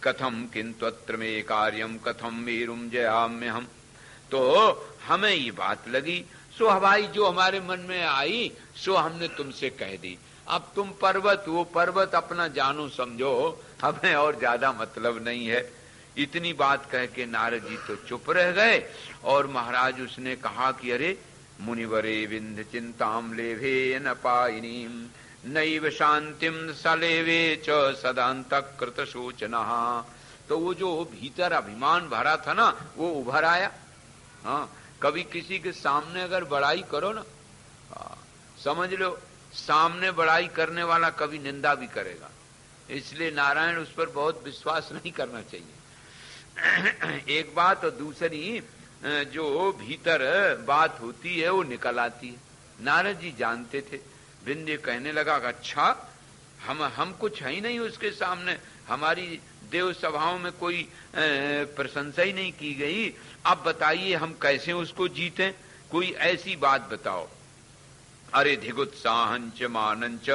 कथम किंतुत्र में कार्यम कथम मेरुम जयाम्य हम, तो हमें ये बात लगी। सो भाई जो हमारे मन में आई सो हमने तुमसे कह दी। अब तुम पर्वत, वो पर्वत अपना जानो समझो, हमें और ज्यादा मतलब नहीं है। इतनी बात कह के नारद जी तो चुप रह गए। और महाराज उसने कहा कि अरे मुनिवरे विंध्य चिंताम लेभे न पायिनीम नैव शांतिम सलेवे च सदांतक कृत शोचना। तो वो जो भीतर अभिमान भरा था ना, वो उभर आया। हाँ, कभी किसी के सामने अगर बड़ाई करो ना, समझ लो सामने बड़ाई करने वाला कभी निंदा भी करेगा, इसलिए नारायण उस पर बहुत विश्वास नहीं करना चाहिए। एक बात, और दूसरी जो भीतर बात होती है वो निकल आती है। नारद जी जानते थे। विंध्य कहने लगा अच्छा हम कुछ है ही नहीं उसके सामने, हमारी देव सभाओं में कोई प्रशंसा ही नहीं की गई। अब बताइए हम कैसे उसको जीतें, कोई ऐसी बात बताओ। अरे धिगुत्साहंच मानंच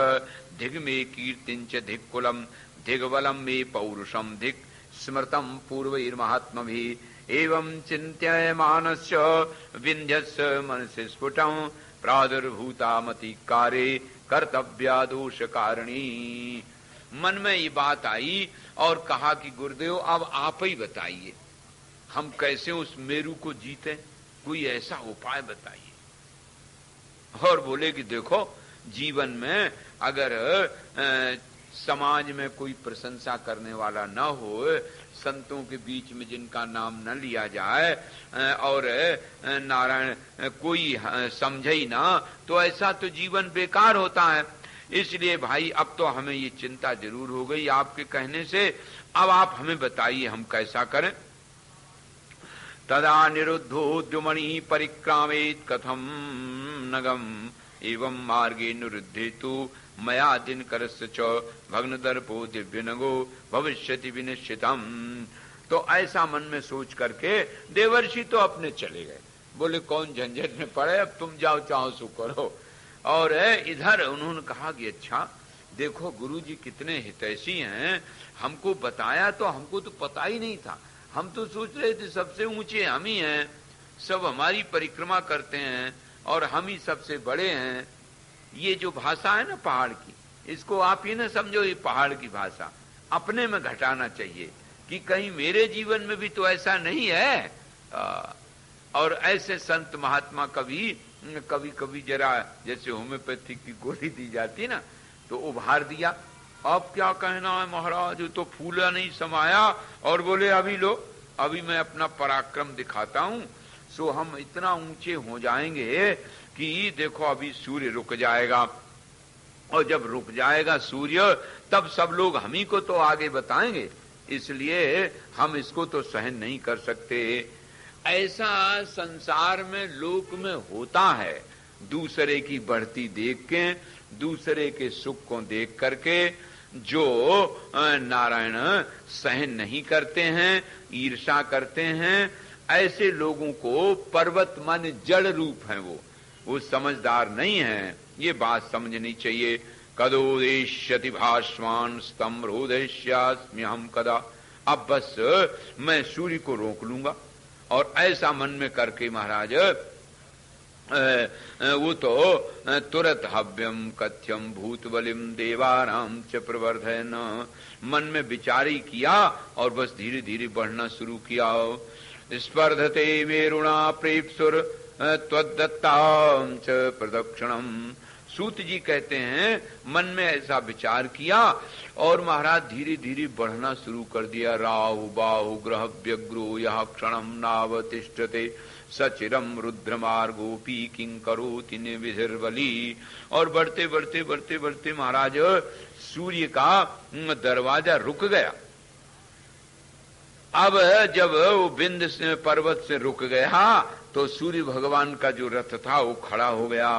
धिग में कीर्तिंच धिग कुलम धिग बलम में पौरुषम धिग स्मृतम पूर्वैर्महात्म भी एवं चिंत्यमानस्य विंध्यस्य मनसि स्फुटं प्रादुर्भूतामतिकारे कर्तव्या दोष कारिणी। मन में ये बात आई और कहा कि गुरुदेव अब आप ही बताइए हम कैसे उस मेरु को जीते, कोई ऐसा उपाय बताइए। और बोले कि देखो जीवन में अगर समाज में कोई प्रशंसा करने वाला न हो, संतों के बीच में जिनका नाम न लिया जाए और नारायण कोई समझे ही ना, तो ऐसा तो जीवन बेकार होता है। इसलिए भाई अब तो हमें ये चिंता जरूर हो गई आपके कहने से। अब आप हमें बताइए हम कैसा करें। तदा निरुद्धो द्युमणि परिक्रामेत कथम नगम एवं मार्गे निरुद्धे तु मया दिनकरस्य च भग्नदर्पो दिव्य नगो भविष्यति विनिश्चितम। तो ऐसा मन में सोच करके देवर्षि तो अपने चले गए। बोले कौन झंझट में पड़े, अब तुम जाओ चाहो सो करो। और इधर उन्होंने कहा कि अच्छा देखो गुरुजी कितने हितैषी हैं, हमको बताया तो हमको तो पता ही नहीं था। हम तो सोच रहे थे सबसे ऊंचे हम ही हैं, सब हमारी परिक्रमा करते हैं और हम ही सबसे बड़े हैं। ये जो भाषा है ना पहाड़ की, इसको आप ही ना समझो ये पहाड़ की भाषा, अपने में घटाना चाहिए कि कहीं मेरे जीवन में भी तो ऐसा नहीं है। और ऐसे संत महात्मा कभी कभी जरा जैसे होम्योपैथिक की गोली दी जाती ना, तो उभार दिया, अब क्या कहना है महाराज, तो फूला नहीं समाया, और बोले अभी लो, अभी मैं अपना पराक्रम दिखाता हूं। सो हम इतना ऊंचे हो जाएंगे कि देखो अभी सूर्य रुक जाएगा, और जब रुक जाएगा सूर्य तब सब लोग हम ही को तो आगे बताएंगे, इसलिए हम इसको तो सहन नहीं कर सकते। ऐसा संसार में लोक में होता है, दूसरे की बढ़ती देख के, दूसरे के सुख को देख करके जो नारायण सहन नहीं करते हैं, ईर्ष्या करते हैं, ऐसे लोगों को पर्वत मन जड़ रूप है, वो समझदार नहीं है। ये बात समझनी चाहिए। कदोदेश्यति भास्वान स्तम्भोदेश्यास्मि हम कदा, अब बस मैं सूर्य को रोक लूंगा, और ऐसा मन में करके महाराज वो तो तुरत हव्यम कथ्यम भूत बलिम देवानाम च प्रवर्धन, मन में विचार ही किया और बस धीरे धीरे बढ़ना शुरू किया। स्पर्धते मेरुणा प्रेप्सुर त्वदत्तां च प्रदक्षिणम, सूत जी कहते हैं मन में ऐसा विचार किया और महाराज धीरे धीरे बढ़ना शुरू कर दिया। राहु बाहु ग्रह व्यग्रो यह क्षणम नावतिष्ठते सचिरम रुद्रमार्गोपी किंकरोति निविधिर्बली, और बढ़ते बढ़ते बढ़ते बढ़ते महाराज सूर्य का दरवाजा रुक गया। अब जब वो बिंद से पर्वत से रुक गया तो सूर्य भगवान का जो रथ था वो खड़ा हो गया,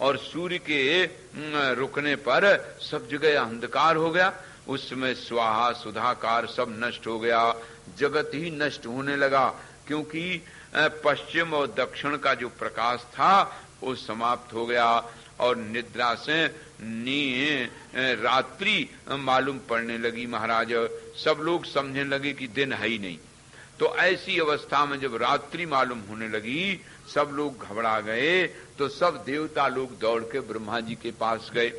और सूर्य के रुकने पर सब जगह अंधकार हो गया। उसमें स्वाहा सुधाकार सब नष्ट हो गया, जगत ही नष्ट होने लगा, क्योंकि पश्चिम और दक्षिण का जो प्रकाश था वो समाप्त हो गया, और निद्रा से रात्रि मालूम पड़ने लगी। महाराज सब लोग समझने लगे कि दिन है ही नहीं। तो ऐसी अवस्था में जब रात्रि मालूम होने लगी, सब लोग घबरा गए, तो सब देवता लोग दौड़ के ब्रह्मा जी के पास गए।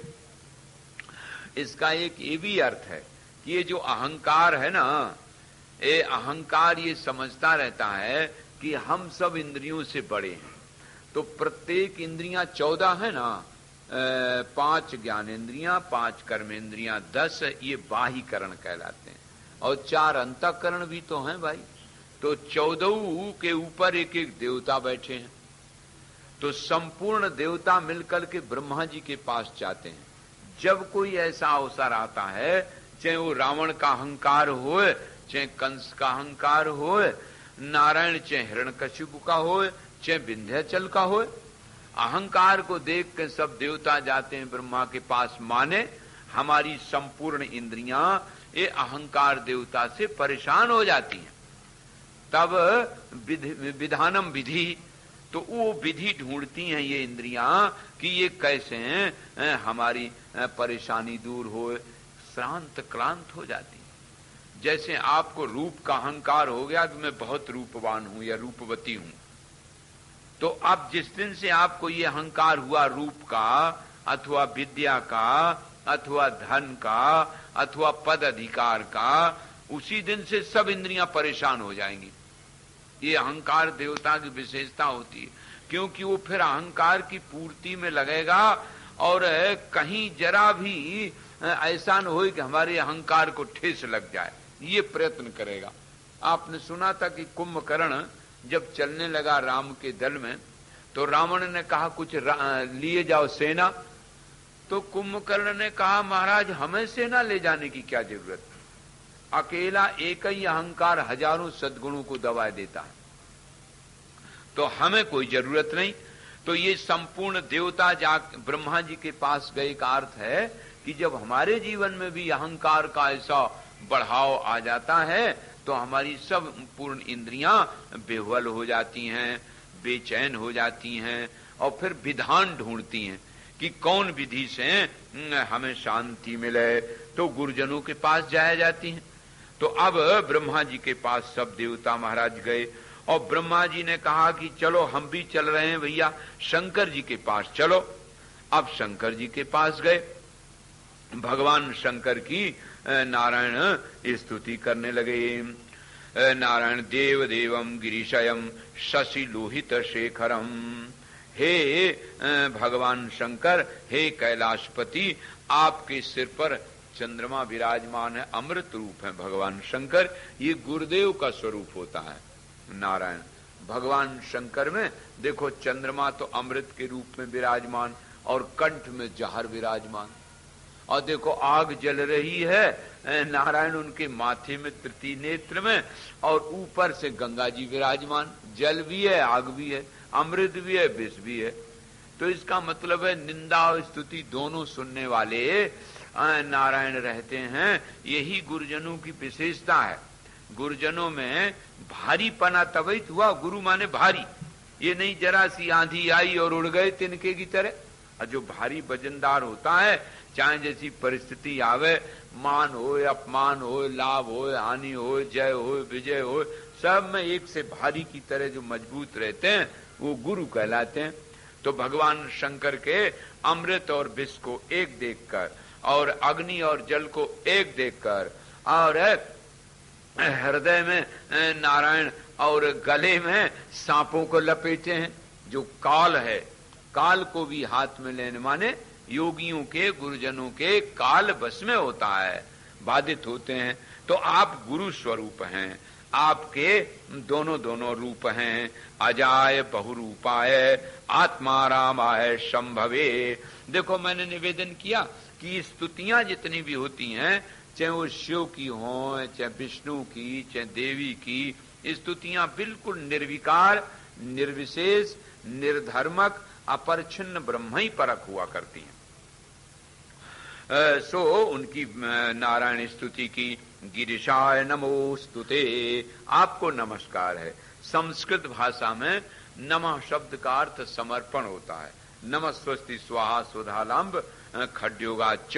इसका एक ये भी अर्थ है कि ये जो अहंकार है ना, ये अहंकार ये समझता रहता है कि हम सब इंद्रियों से बड़े हैं। तो प्रत्येक इंद्रियां 14 है ना, 5 ज्ञानेंद्रियां, 5 कर्मेंद्रियां, 10 ये बाह्यकरण कहलाते हैं, और 4 अंतःकरण भी तो हैं भाई। तो 14 के ऊपर एक एक देवता बैठे हैं। तो संपूर्ण देवता मिलकर के ब्रह्मा जी के पास जाते हैं। जब कोई ऐसा अवसर आता है, चाहे वो रावण का अहंकार हो, चाहे कंस का अहंकार हो, नारायण चाहे हिरण्यकशिपु का हो, चाहे विंध्याचल का हो, अहंकार को देख के सब देवता जाते हैं ब्रह्मा के पास। माने हमारी संपूर्ण इंद्रियां ये अहंकार देवता से परेशान हो जाती हैं। तब विधानम विधि, तो वो विधि ढूंढती हैं ये इंद्रियां कि ये कैसे हमारी परेशानी दूर हो, श्रांत क्लांत हो जाती। जैसे आपको रूप का अहंकार हो गया कि मैं बहुत रूपवान हूं या रूपवती हूं, तो अब जिस दिन से आपको ये अहंकार हुआ रूप का, अथवा विद्या का, अथवा धन का, अथवा पद अधिकार का, उसी दिन से सब इंद्रियां परेशान हो जाएंगी। ये अहंकार देवता की विशेषता होती है, क्योंकि वो फिर अहंकार की पूर्ति में लगेगा, और कहीं जरा भी ऐसा न हो कि हमारे अहंकार को ठेस लग जाए, ये प्रयत्न करेगा। आपने सुना था कि कुंभकर्ण जब चलने लगा राम के दल में, तो रावण ने कहा कुछ लिए जाओ सेना। तो कुंभकर्ण ने कहा महाराज हमें सेना ले जाने की क्या जरूरत, अकेला एक ही अहंकार हजारों सद्गुणों को दबा देता है, तो हमें कोई जरूरत नहीं। तो ये संपूर्ण देवता ब्रह्मा जी के पास गए का अर्थ है कि जब हमारे जीवन में भी अहंकार का ऐसा बढ़ाव आ जाता है, तो हमारी सब पूर्ण इंद्रियां बेहवल हो जाती हैं, बेचैन हो जाती हैं, और फिर विधान ढूंढती हैं कि कौन विधि से हमें शांति मिले। तो गुरुजनों के पास जाया जाती हैं। तो अब ब्रह्मा जी के पास सब देवता महाराज गए, और ब्रह्मा जी ने कहा कि चलो हम भी चल रहे हैं भैया, शंकर जी के पास चलो। अब शंकर जी के पास गए, भगवान शंकर की नारायण स्तुति करने लगे। नारायण देव देवम गिरीशयम शशि लोहित शेखरम। हे भगवान शंकर, हे कैलाशपति, आपके सिर पर चंद्रमा विराजमान है, अमृत रूप है भगवान शंकर। ये गुरुदेव का स्वरूप होता है नारायण। भगवान शंकर में देखो चंद्रमा तो अमृत के रूप में विराजमान और कंठ में जहर विराजमान, और देखो आग जल रही है नारायण उनके माथे में तृतीय नेत्र में, और ऊपर से गंगा जी विराजमान। जल भी है, आग भी है, अमृत भी है, विष भी है। तो इसका मतलब है निंदा और स्तुति दोनों सुनने वाले नारायण रहते हैं। यही गुरुजनों की विशेषता है। गुरुजनों में भारीपना तभी हुआ, गुरु माने भारी, ये नहीं जरा सी आंधी आई और उड़ गए तिनके की तरह। और जो भारी वजनदार होता है, चाहे जैसी परिस्थिति आवे, मान हो अपमान हो, लाभ हो हानि हो, जय हो विजय हो, सब में एक से भारी की तरह जो मजबूत रहते हैं वो गुरु कहलाते हैं। तो भगवान शंकर के अमृत और विष को एक देखकर और अग्नि और जल को एक देखकर और हृदय में नारायण और गले में सांपों को लपेटे हैं। जो काल है, काल को भी हाथ में लेने माने योगियों के गुरुजनों के काल बस में होता है, बाधित होते हैं। तो आप गुरु स्वरूप हैं, आपके दोनों दोनों रूप हैं। अजाय बहुरूपाय आत्मा रामाय शंभवे। देखो मैंने निवेदन किया कि स्तुतियां जितनी भी होती हैं, चाहे वो शिव की हो, चाहे विष्णु की, चाहे देवी की, स्तुतियां बिल्कुल निर्विकार, निर्विशेष, निर्धर्मक, अपरिच्छिन्न ब्रह्म ही परक हुआ करती हैं। सो उनकी नारायण स्तुति की। गिरिशाय नमोस्तुते, आपको नमस्कार है। संस्कृत भाषा में नमः शब्द का अर्थ समर्पण होता है। नमस्वस्ति स्वाहा सुधालंब खड्योगा च।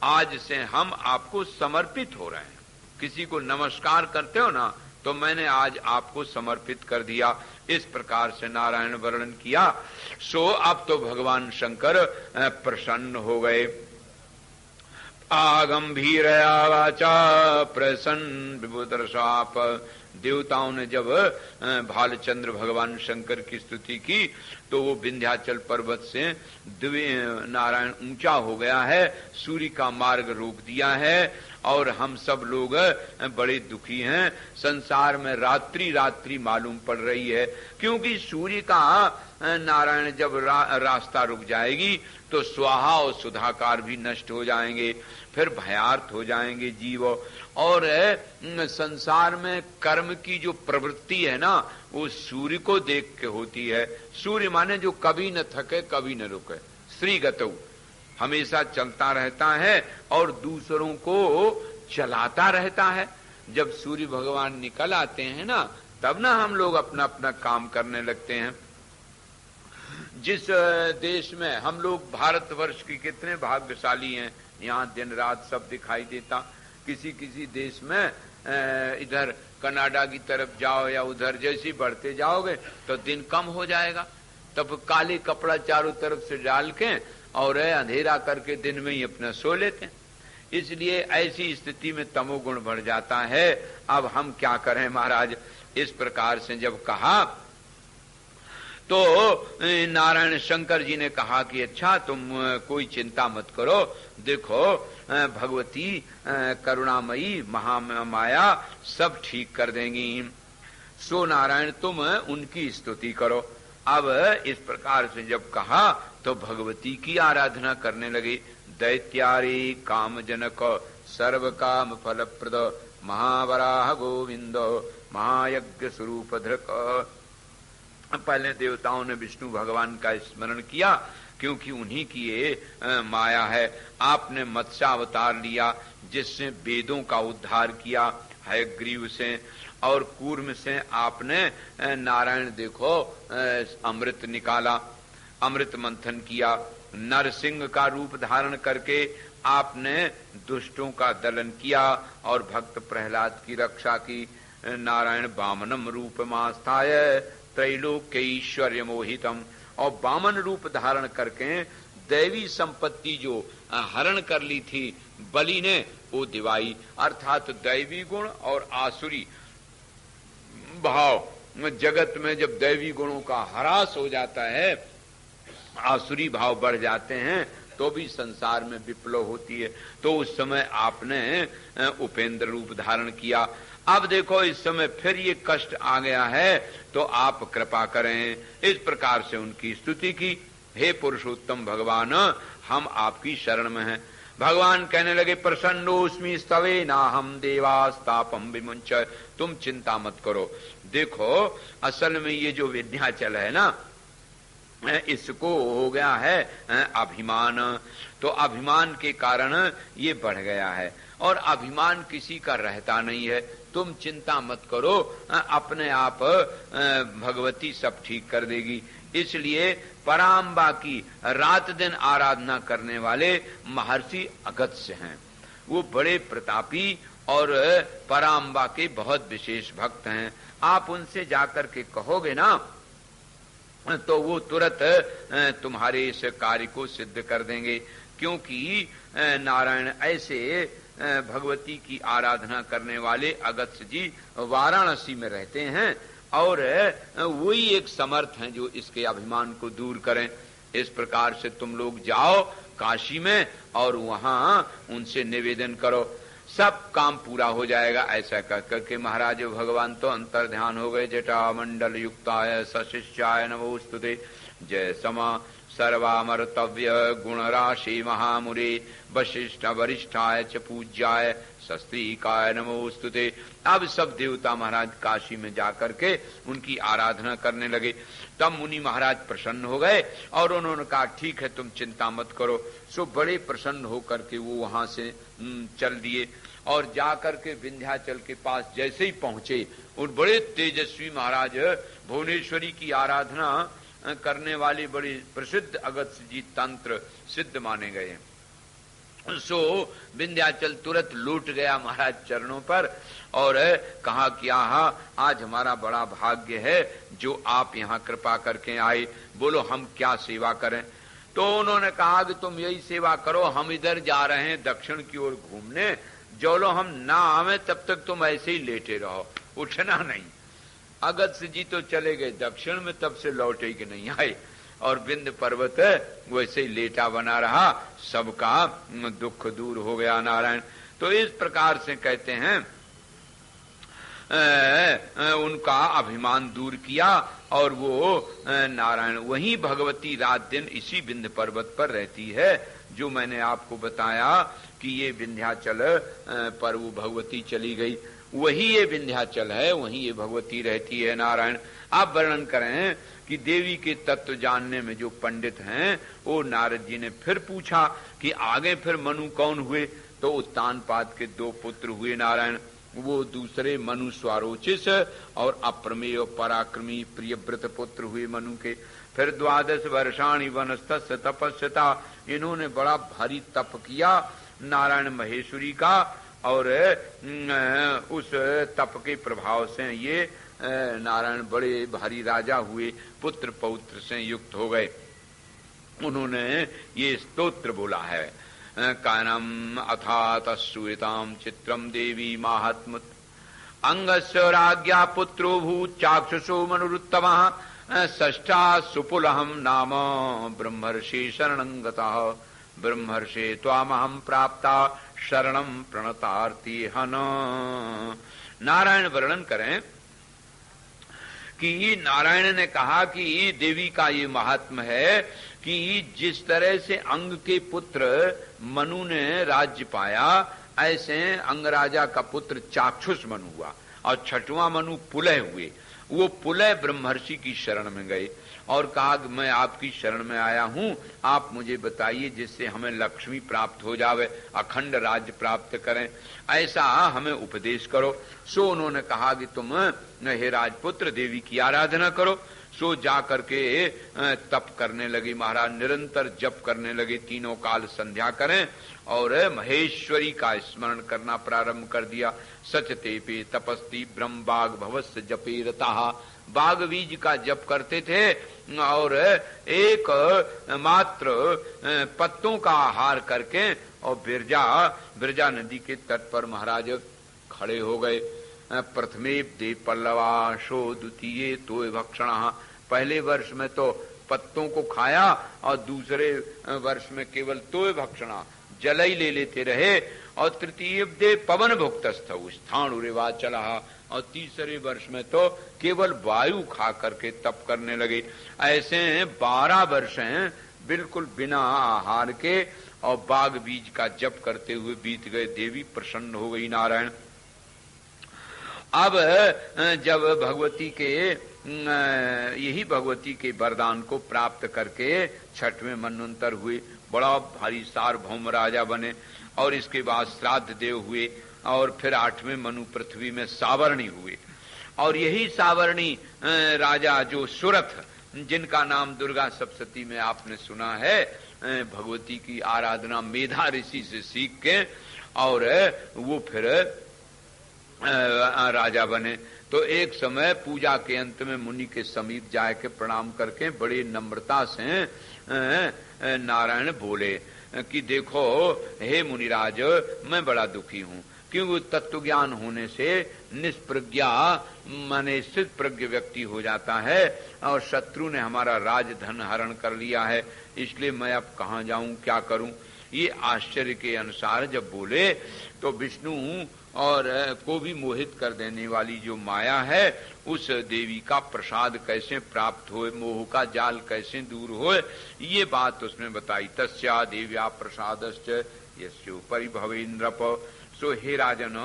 आज से हम आपको समर्पित हो रहे हैं। किसी को नमस्कार करते हो ना, तो मैंने आज आपको समर्पित कर दिया। इस प्रकार से नारायण वर्णन किया। सो अब तो भगवान शंकर प्रसन्न हो गए। आगंभीरया वाचा प्रसन्न विभुदर्शाप। देवताओं ने जब भालचंद्र भगवान शंकर की स्तुति की तो वो विंध्याचल पर्वत से दिव्य नारायण ऊंचा हो गया है, सूर्य का मार्ग रोक दिया है और हम सब लोग बड़े दुखी हैं। संसार में रात्रि रात्रि मालूम पड़ रही है, क्योंकि सूर्य का नारायण जब रास्ता रुक जाएगी तो स्वाहा और सुधाकार भी नष्ट हो जाएंगे, फिर भयार्थ हो जाएंगे जीव। और संसार में कर्म की जो प्रवृत्ति है ना, वो सूर्य को देख के होती है। सूर्य माने जो कभी न थके कभी न रुके, श्री गतौ, हमेशा चलता रहता है और दूसरों को चलाता रहता है। जब सूर्य भगवान निकल आते हैं ना, तब ना हम लोग अपना अपना काम करने लगते हैं। जिस देश में हम लोग, भारतवर्ष की कितने भाग्यशाली हैं, यहाँ दिन रात सब दिखाई देता। किसी किसी देश में इधर कनाडा की तरफ जाओ या उधर जैसे बढ़ते जाओगे तो दिन कम हो जाएगा, तब काले कपड़ा चारों तरफ से डाल के और अंधेरा करके दिन में ही अपना सो लेते हैं। इसलिए ऐसी स्थिति में तमोगुण बढ़ जाता है। अब हम क्या करें महाराज। इस प्रकार से जब कहा तो नारायण शंकर जी ने कहा कि अच्छा तुम कोई चिंता मत करो, देखो भगवती करुणामयी महामाया सब ठीक कर देंगी। सो नारायण तुम उनकी स्तुति करो। अब इस प्रकार से जब कहा तो भगवती की आराधना करने लगे। दैत्यारी काम जनक सर्व काम फलप्रद महावराह गोविंद महायज्ञ स्वरूप धृक। पहले देवताओं ने विष्णु भगवान का स्मरण किया, क्योंकि उन्हीं की ये माया है। आपने मत्स्यावतार लिया जिससे वेदों का उद्धार किया हयग्रीव से, और कूर्म से आपने नारायण देखो अमृत निकाला, अमृत मंथन किया। नरसिंह का रूप धारण करके आपने दुष्टों का दलन किया और भक्त प्रहलाद की रक्षा की। नारायण वामनम रूप मास्थाय त्रैलोक्य ऐश्वर्य मोहितम, और वामन रूप धारण करके दैवी संपत्ति जो हरण कर ली थी बलि ने, वो दिवाई। अर्थात दैवी गुण और आसुरी भाव, जगत में जब दैवी गुणों का ह्रास हो जाता है, आसुरी भाव बढ़ जाते हैं, तो भी संसार में विप्लव होती है। तो उस समय आपने उपेंद्र रूप धारण किया। अब देखो इस समय फिर ये कष्ट आ गया है, तो आप कृपा करें। इस प्रकार से उनकी स्तुति की। हे पुरुषोत्तम भगवान, हम आपकी शरण में हैं। भगवान कहने लगे, प्रसन्नोस्मि स्तवे नाहम देवास्तापम विमुंच। तुम चिंता मत करो। देखो असल में ये जो विंध्याचल है ना, इसको हो गया है अभिमान। तो अभिमान के कारण ये बढ़ गया है, और अभिमान किसी का रहता नहीं है। तुम चिंता मत करो, अपने आप भगवती सब ठीक कर देगी। इसलिए पराम्बा की रात दिन आराधना करने वाले महर्षि अगस्त्य हैं। वो बड़े प्रतापी और पराम्बा के बहुत विशेष भक्त हैं। आप उनसे जाकर के कहोगे ना, तो वो तुरंत तुम्हारे इस कार्य को सिद्ध कर देंगे। क्योंकि नारायण ऐसे भगवती की आराधना करने वाले अगस्त्य जी वाराणसी में रहते हैं, और वही एक समर्थ हैं जो इसके अभिमान को दूर करें। इस प्रकार से तुम लोग जाओ काशी में और वहां उनसे निवेदन करो, सब काम पूरा हो जाएगा। ऐसा कह करके महाराज भगवान तो अंतर ध्यान हो गए। जटा मंडल युक्ताय सशिष्याय नमोस्तुते, जय समा सर्वामर्तव्य गुण राशि महामुरे, वशिष्ठ वरिष्ठाय च पूज्याय शस्त्रीकाय नमोस्तुते। अब सब देवता महाराज काशी में जाकर के उनकी आराधना करने लगे। तब मुनि महाराज प्रसन्न हो गए और उन्होंने कहा, ठीक है तुम चिंता मत करो। सो बड़े प्रसन्न होकर के वो वहां से चल दिए, और जाकर के विंध्याचल के पास जैसे ही पहुंचे, उन बड़े तेजस्वी महाराज भुवनेश्वरी की आराधना करने वाले बड़े प्रसिद्ध अगस्त्य जी तंत्र सिद्ध माने गए। सो विंध्याचल तुरंत लूट गया महाराज चरणों पर, और कहा कि आज हमारा बड़ा भाग्य है जो आप यहाँ कृपा करके आए। बोलो हम क्या सेवा करें? तो उन्होंने कहा कि तुम यही सेवा करो, हम इधर जा रहे हैं दक्षिण की ओर घूमने, जो लो हम ना आवे तब तक तुम ऐसे ही लेटे रहो, उठना नहीं। अगस्त्य जी तो चले गए दक्षिण में, तब से लौटे कि नहीं आए, और विंध्य पर्वत वैसे ही लेटा बना रहा। सबका दुख दूर हो गया नारायण। तो इस प्रकार से कहते हैं उनका अभिमान दूर किया, और वो नारायण वहीं भगवती रात दिन इसी विंध्य पर्वत पर रहती है, जो मैंने आपको बताया कि ये विंध्याचल पर वो भगवती चली गई। वही ये विंध्याचल है, वहीं ये भगवती रहती है नारायण। आप वर्णन करें कि देवी के तत्व जानने में जो पंडित हैं, वो नारद जी ने फिर पूछा कि आगे फिर मनु कौन हुए? तो उत्तानपाद के 2 पुत्र हुए नारायण। वो दूसरे मनु स्वारोचिस और अप्रमेय पराक्रमी प्रियव्रत पुत्र हुए मनु के। फिर 12 वर्षाणि वनस्तस्य तपस्यता, इन्होंने बड़ा भारी तप किया नारायण महेश्वरी का, और उस तप के प्रभाव से ये नारायण बड़े भारी राजा हुए, पुत्र पौत्र से युक्त हो गए। उन्होंने ये स्तोत्र बोला है, कानम अथात श्रूयताम चित्रम देवी माहात्म अंगस्य राज्ञा पुत्रो भूत चाक्षुषो मनुरुत्तमः षष्ठा सुपुलहम नाम ब्रह्मर्षि शरणं गतः ब्रह्मर्षि त्वामहं प्राप्ता शरणं प्रणतार्ति हन। नारायण वर्णन करें कि नारायण ने कहा कि देवी का ये महात्म है कि जिस तरह से अंग के पुत्र मनु ने राज्य पाया, ऐसे अंगराजा का पुत्र चाक्षुष मनु हुआ, और 6वां मनु पुलह हुए। वो पुलह ब्रह्मर्षि की शरण में गए और कहा कि मैं आपकी शरण में आया हूं, आप मुझे बताइए जिससे हमें लक्ष्मी प्राप्त हो जावे, अखंड राज्य प्राप्त करें, ऐसा हमें उपदेश करो। सो उन्होंने कहा कि तुम हे राजपुत्र देवी की आराधना करो। सो जा करके तप करने लगे महाराज, निरंतर जप करने लगे, 3 काल संध्या करें और महेश्वरी का स्मरण करना प्रारंभ कर दिया। सच तेपे तपस्ती ब्रह्मबाग भवस्य जपे रता, बाघ बीज का जप करते थे और एक मात्र पत्तों का आहार करके और बिरजा नदी के तट पर महाराज खड़े हो गए। प्रथमे दे पल्लवा शो द्वितीय तो भक्षण, पहले वर्ष में तो पत्तों को खाया और दूसरे वर्ष में केवल तोय भक्षणा जल ही ले लेते रहे, और तृतीय दे पवन भुक्तस्थ स्थान उरेवा चला, और तीसरे वर्ष में तो केवल वायु खा करके तप करने लगे। ऐसे 12 वर्ष हैं बिल्कुल बिना आहार के और बाघ बीज का जप करते हुए बीत गए। देवी प्रसन्न हो गई नारायण। अब जब भगवती के यही भगवती के वरदान को प्राप्त करके 6वें मनवंतर हुए, बड़ा भारी सार्वभौम राजा बने, और इसके बाद श्राद्ध देव हुए, और फिर 8वें मनु पृथ्वी में सावर्णी हुए। और यही सावर्णी राजा जो सुरथ, जिनका नाम दुर्गा सप्तशती में आपने सुना है, भगवती की आराधना मेधा ऋषि से सीख के, और वो फिर राजा बने। तो एक समय पूजा के अंत में मुनि के समीप जाके प्रणाम करके बड़ी नम्रता से नारायण बोले कि देखो हे मुनिराज, मैं बड़ा दुखी हूँ, क्योंकि तत्व ज्ञान होने से निष्प्रज्ञा माने स्थित प्रज्ञ व्यक्ति हो जाता है, और शत्रु ने हमारा राजधन हरण कर लिया है, इसलिए मैं अब कहाँ जाऊं, क्या करूं। ये आश्चर्य के अनुसार जब बोले तो विष्णु और को भी मोहित कर देने वाली जो माया है, उस देवी का प्रसाद कैसे प्राप्त होए, मोह का जाल कैसे दूर होए, ये बात उसने बताई। तस्या देव्या प्रसादश्च यस्योपरि भवेन्द्रप। सो हे राजन,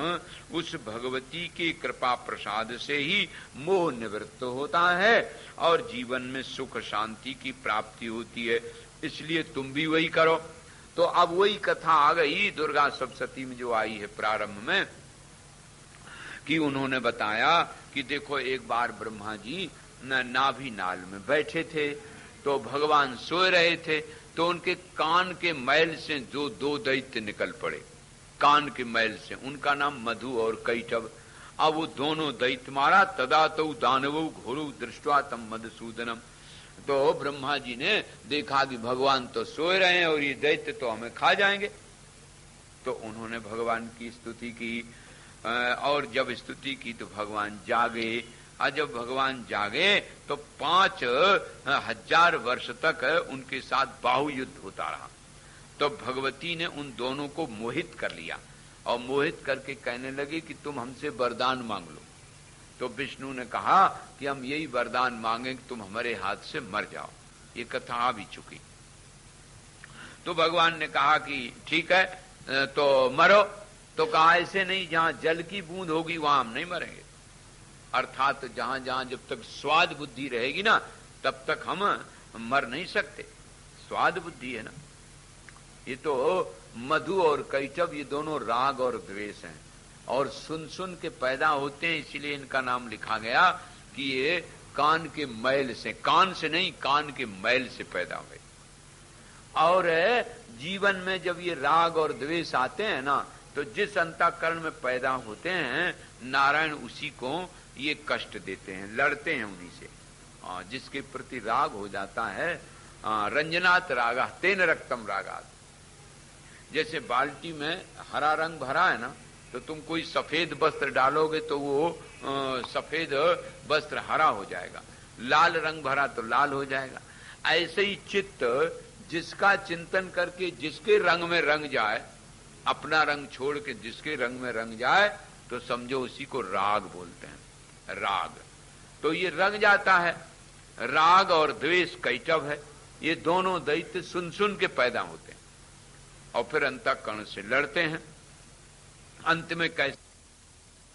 उस भगवती की कृपा प्रसाद से ही मोह निवृत्त होता है और जीवन में सुख शांति की प्राप्ति होती है, इसलिए तुम भी वही करो। तो अब वही कथा आ गई दुर्गा सप्तशती में जो आई है प्रारंभ में, कि उन्होंने बताया कि देखो एक बार ब्रह्मा जी नाभि नाल में बैठे थे, तो भगवान सोए रहे थे, तो उनके कान के मैल से जो 2 दैत्य निकल पड़े, कान के मैल से, उनका नाम मधु और कैटभ। अब वो दोनों दैत्य मारा, तदा तो दानवो घोरु दृष्टवा तम मधुसूदनम। तो ब्रह्मा जी ने देखा कि भगवान तो सोए रहे हैं और ये दैत्य तो हमें खा जाएंगे, तो उन्होंने भगवान की स्तुति की, और जब स्तुति की तो भगवान जागे, और जब भगवान जागे तो 5000 वर्ष तक उनके साथ बाहुयुद्ध होता रहा। तो भगवती ने उन दोनों को मोहित कर लिया, और मोहित करके कहने लगे कि तुम हमसे वरदान मांग लो। तो विष्णु ने कहा कि हम यही वरदान मांगे कि तुम हमारे हाथ से मर जाओ। ये कथा आ भी चुकी। तो भगवान ने कहा कि ठीक है, तो मरो। तो कहा ऐसे नहीं, जहां जल की बूंद होगी वहां हम नहीं मरेंगे, अर्थात जहां जहां जब तक स्वाद बुद्धि रहेगी ना, तब तक हम मर नहीं सकते। स्वाद बुद्धि है ना। ये तो मधु और कैटभ, ये दोनों राग और द्वेष हैं, और सुन सुन के पैदा होते हैं, इसीलिए इनका नाम लिखा गया कि ये कान के मैल से, कान से नहीं, कान के मैल से पैदा हुए। और जीवन में जब ये राग और द्वेष आते हैं ना, तो जिस अंतःकरण में पैदा होते हैं, नारायण उसी को ये कष्ट देते हैं, लड़ते हैं उन्हीं से। जिसके प्रति राग हो जाता है, रंजनात रागा तेन रक्तम रागात। जैसे बाल्टी में हरा रंग भरा है ना, तो तुम कोई सफेद वस्त्र डालोगे तो वो सफेद वस्त्र हरा हो जाएगा, लाल रंग भरा तो लाल हो जाएगा। ऐसे ही चित्त जिसका चिंतन करके जिसके रंग में रंग जाए, अपना रंग छोड़ के जिसके रंग में रंग जाए, तो समझो उसी को राग बोलते हैं। राग तो ये रंग जाता है। राग और द्वेष कैटभ है, ये दोनों दैत्य सुन सुन के पैदा होते हैं और फिर अंतःकरण से लड़ते हैं। अंत में कैसे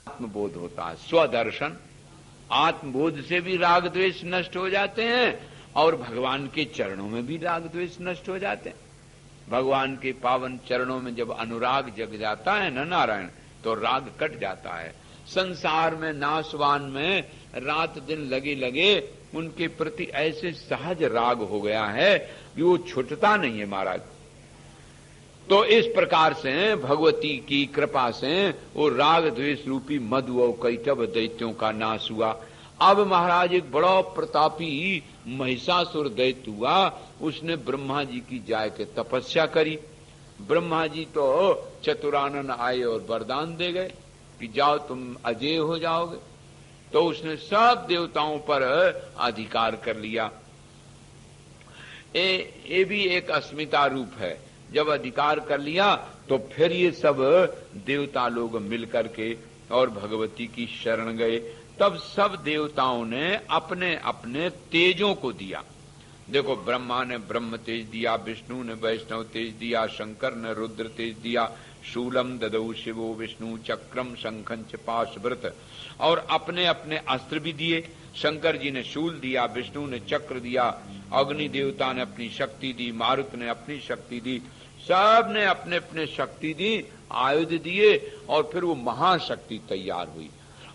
आत्मबोध होता है, स्वदर्शन। आत्मबोध से भी राग द्वेष नष्ट हो जाते हैं, और भगवान के चरणों में भी राग द्वेष नष्ट हो जाते हैं। भगवान के पावन चरणों में जब अनुराग जग जाता है ना नारायण, तो राग कट जाता है। संसार में नाशवान में रात दिन लगे लगे उनके प्रति ऐसे सहज राग हो गया है कि वो छूटता नहीं है महाराज। तो इस प्रकार से भगवती की कृपा से वो राग द्वेष रूपी मधु और कैटभ दैत्यों का नाश हुआ। अब महाराज एक बड़ा प्रतापी महिषासुर दैत्य हुआ, उसने ब्रह्मा जी की जाय के तपस्या करी। ब्रह्मा जी तो चतुरानन आए और वरदान दे गए कि जाओ तुम अजय हो जाओगे। तो उसने सब देवताओं पर अधिकार कर लिया। ये भी एक अस्मिता रूप है। जब अधिकार कर लिया तो फिर ये सब देवता लोग मिलकर के और भगवती की शरण गए। तब सब देवताओं ने अपने अपने तेजों को दिया। देखो, ब्रह्मा ने ब्रह्म तेज दिया, विष्णु ने वैष्णव तेज दिया, शंकर ने रुद्र तेज दिया, शूलम ददौ शिवो विष्णु चक्रम शंखं च पाशव्रत, और अपने अपने अस्त्र भी दिए। शंकर जी ने शूल दिया, विष्णु ने चक्र दिया, अग्नि देवता ने अपनी शक्ति दी, मारुत ने अपनी शक्ति दी, सब ने अपने अपने शक्ति दी, आयुध दिए, और फिर वो महाशक्ति तैयार हुई।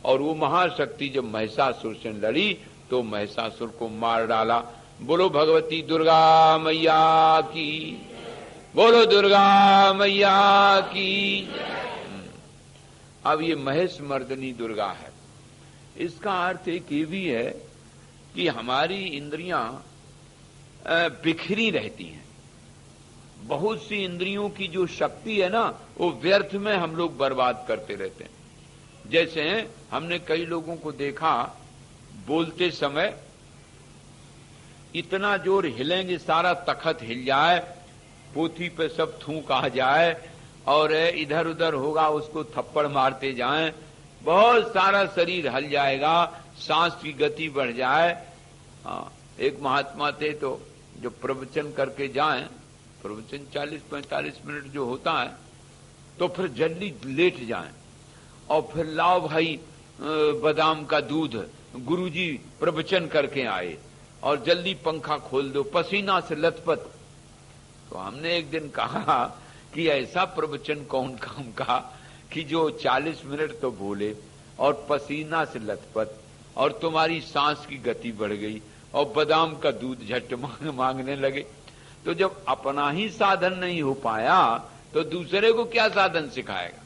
और वो महाशक्ति जब महिषासुर से लड़ी तो महिषासुर को मार डाला। बोलो भगवती दुर्गा मैया की, बोलो दुर्गा मैया की। अब ये महेश मर्दनी दुर्गा है। इसका अर्थ एक ये भी है कि हमारी इंद्रियां बिखरी रहती हैं। बहुत सी इंद्रियों की जो शक्ति है ना, वो व्यर्थ में हम लोग बर्बाद करते रहते हैं। जैसे हमने कई लोगों को देखा, बोलते समय इतना जोर हिलेंगे सारा तखत हिल जाए, पोथी पे सब थूक आ जाए, और इधर उधर होगा उसको थप्पड़ मारते जाएं, बहुत सारा शरीर हल जाएगा, सांस की गति बढ़ जाए। एक महात्मा थे तो जो प्रवचन करके जाएं, प्रवचन 40-45 मिनट जो होता है, तो फिर जल्दी लेट जाएं और फिर लाओ भाई बादाम का दूध, गुरुजी प्रवचन करके आए और जल्दी पंखा खोल दो, पसीना से लथपथ। तो हमने एक दिन कहा कि ऐसा प्रवचन कौन काम का कि जो 40 मिनट तो बोले और पसीना से लथपथ, और तुम्हारी सांस की गति बढ़ गई और बादाम का दूध झट मांगने लगे। तो जब अपना ही साधन नहीं हो पाया तो दूसरे को क्या साधन सिखाएगा?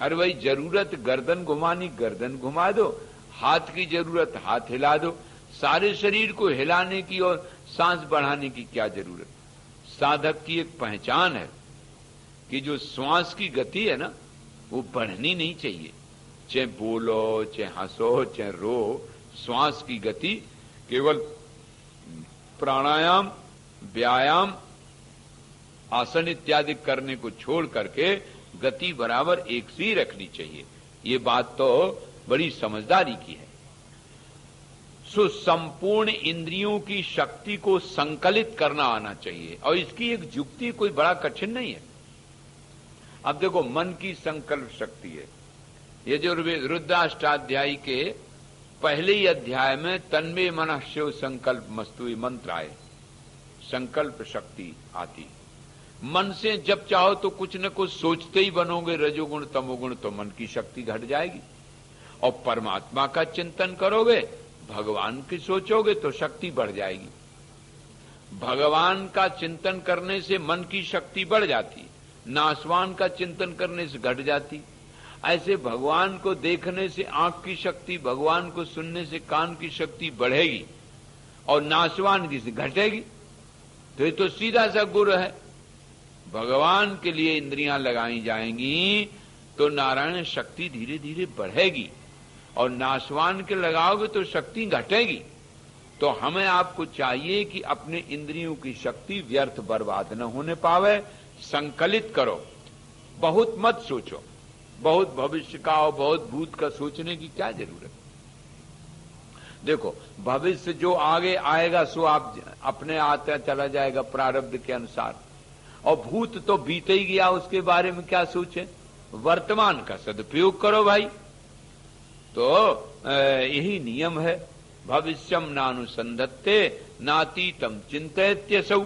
अरे भाई, जरूरत गर्दन घुमानी, गर्दन घुमा दो, हाथ की जरूरत हाथ हिला दो, सारे शरीर को हिलाने की और सांस बढ़ाने की क्या जरूरत? साधक की एक पहचान है कि जो श्वास की गति है ना, वो बढ़नी नहीं चाहिए। चाहे बोलो, चाहे हंसो, चाहे रो, श्वास की गति केवल प्राणायाम, व्यायाम, आसन इत्यादि करने को छोड़ करके गति बराबर एक सी रखनी चाहिए। ये बात तो बड़ी समझदारी की है। सो संपूर्ण इंद्रियों की शक्ति को संकलित करना आना चाहिए, और इसकी एक युक्ति कोई बड़ा कठिन नहीं है। अब देखो, मन की संकल्प शक्ति है। ये जो रुद्राष्टाध्यायी के पहले ही अध्याय में तन्मे मनः शिव संकल्प मस्तु मंत्र आए, संकल्प शक्ति आती। मन से जब चाहो तो कुछ न कुछ सोचते ही बनोगे, रजोगुण तमोगुण, तो मन की शक्ति घट जाएगी। और परमात्मा का चिंतन करोगे, भगवान की सोचोगे तो शक्ति बढ़ जाएगी। भगवान का चिंतन करने से मन की शक्ति बढ़ जाती, नासवान का चिंतन करने से घट जाती। ऐसे भगवान को देखने से आंख की शक्ति, भगवान को सुनने से कान की शक्ति बढ़ेगी और नासवान की से घटेगी। तो ये तो सीधा सा गुर है। भगवान के लिए इंद्रियां लगाई जाएंगी तो नारायण शक्ति धीरे धीरे बढ़ेगी, और नासवान के लगाओगे तो शक्ति घटेगी। तो हमें आपको चाहिए कि अपने इंद्रियों की शक्ति व्यर्थ बर्बाद न होने पावे, संकलित करो। बहुत मत सोचो, बहुत भविष्य का और बहुत भूत का सोचने की क्या जरूरत। देखो, भविष्य जो आगे आएगा सो आप अपने आता चला जाएगा प्रारब्ध के अनुसार, और भूत तो बीते ही गया, उसके बारे में क्या सोचे। वर्तमान का सदुपयोग करो भाई। तो यही नियम है, भविष्यम नानुसंधत्ते नातीतम चिंतयत्यसौ।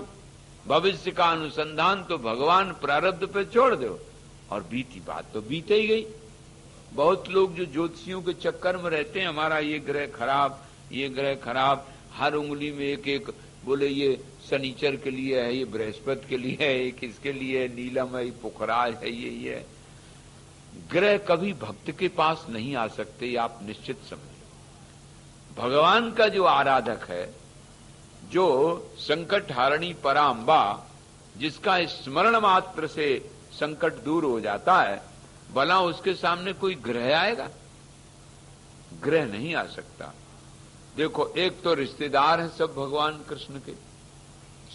भविष्य का अनुसंधान तो भगवान प्रारब्ध पे छोड़ दो, और बीती बात तो बीते ही गई। बहुत लोग जो ज्योतिषियों के चक्कर में रहते हैं, हमारा ये ग्रह खराब, ये ग्रह खराब, हर उंगली में एक एक बोले, ये शनिचर के लिए है, ये बृहस्पति के लिए है, ये किसके लिए है, नीलम है, पुखराज है, ये है। ग्रह कभी भक्त के पास नहीं आ सकते, आप निश्चित समझो। भगवान का जो आराधक है, जो संकट हारिणी पराम्बा, जिसका स्मरण मात्र से संकट दूर हो जाता है, भला उसके सामने कोई ग्रह आएगा? ग्रह नहीं आ सकता। देखो, एक तो रिश्तेदार हैं सब भगवान कृष्ण के।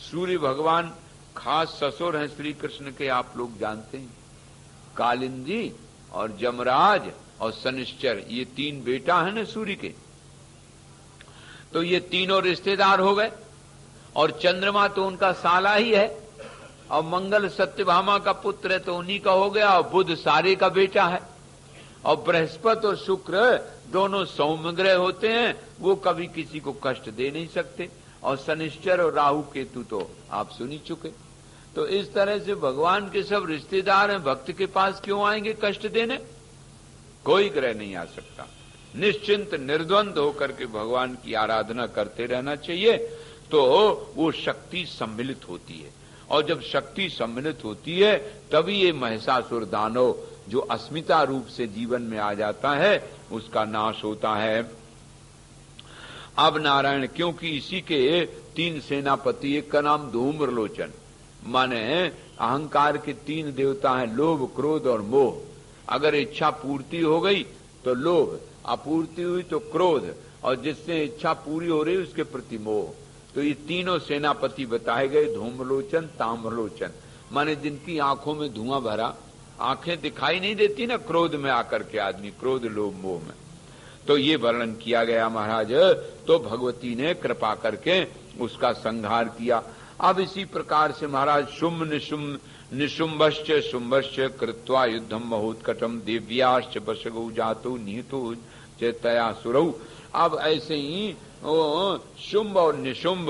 सूर्य भगवान खास ससुर हैं श्री कृष्ण के, आप लोग जानते हैं। कालिंदी और जमराज और शनिश्चर, ये तीन बेटा है ना सूर्य के, तो ये तीनों रिश्तेदार हो गए। और चंद्रमा तो उनका साला ही है, और मंगल सत्यभामा का पुत्र है तो उन्हीं का हो गया, और बुध सारे का बेटा है। और बृहस्पति और शुक्र दोनों सौम्य ग्रह होते हैं, वो कभी किसी को कष्ट दे नहीं सकते। और शनिश्चर और राहु केतु तो आप सुन ही चुके। तो इस तरह से भगवान के सब रिश्तेदार हैं, भक्त के पास क्यों आएंगे कष्ट देने? कोई ग्रह नहीं आ सकता। निश्चिंत निर्द्वंद होकर के भगवान की आराधना करते रहना चाहिए, तो वो शक्ति सम्मिलित होती है। और जब शक्ति सम्मिलित होती है, तभी ये महिषासुर दानव जो अस्मिता रूप से जीवन में आ जाता है, उसका नाश होता है। अब नारायण, क्योंकि इसी के तीन सेनापति, एक का नाम धूम्रलोचन, माने अहंकार के तीन देवता हैं, लोभ, क्रोध और मोह। अगर इच्छा पूर्ति हो गई तो लोभ, अपूर्ति हुई तो क्रोध, और जिससे इच्छा पूरी हो रही उसके प्रति मोह। तो ये तीनों सेनापति बताए गए, धूम्रलोचन, ताम्रलोचन, माने जिनकी आंखों में धुआं भरा, आंखें दिखाई नहीं देती ना क्रोध में आकर के आदमी, क्रोध लोभ मोह में। तो ये वर्णन किया गया महाराज। तो भगवती ने कृपा करके उसका संहार किया। अब इसी प्रकार से महाराज शुम्भ निशुम्भश्च शुम्भश्च कृत्वा युद्धम महोत्कटम देव्याश्च वशगौ जातो निहितो चेतया सुरौ। अब ऐसे ही शुम्भ और निशुम्भ,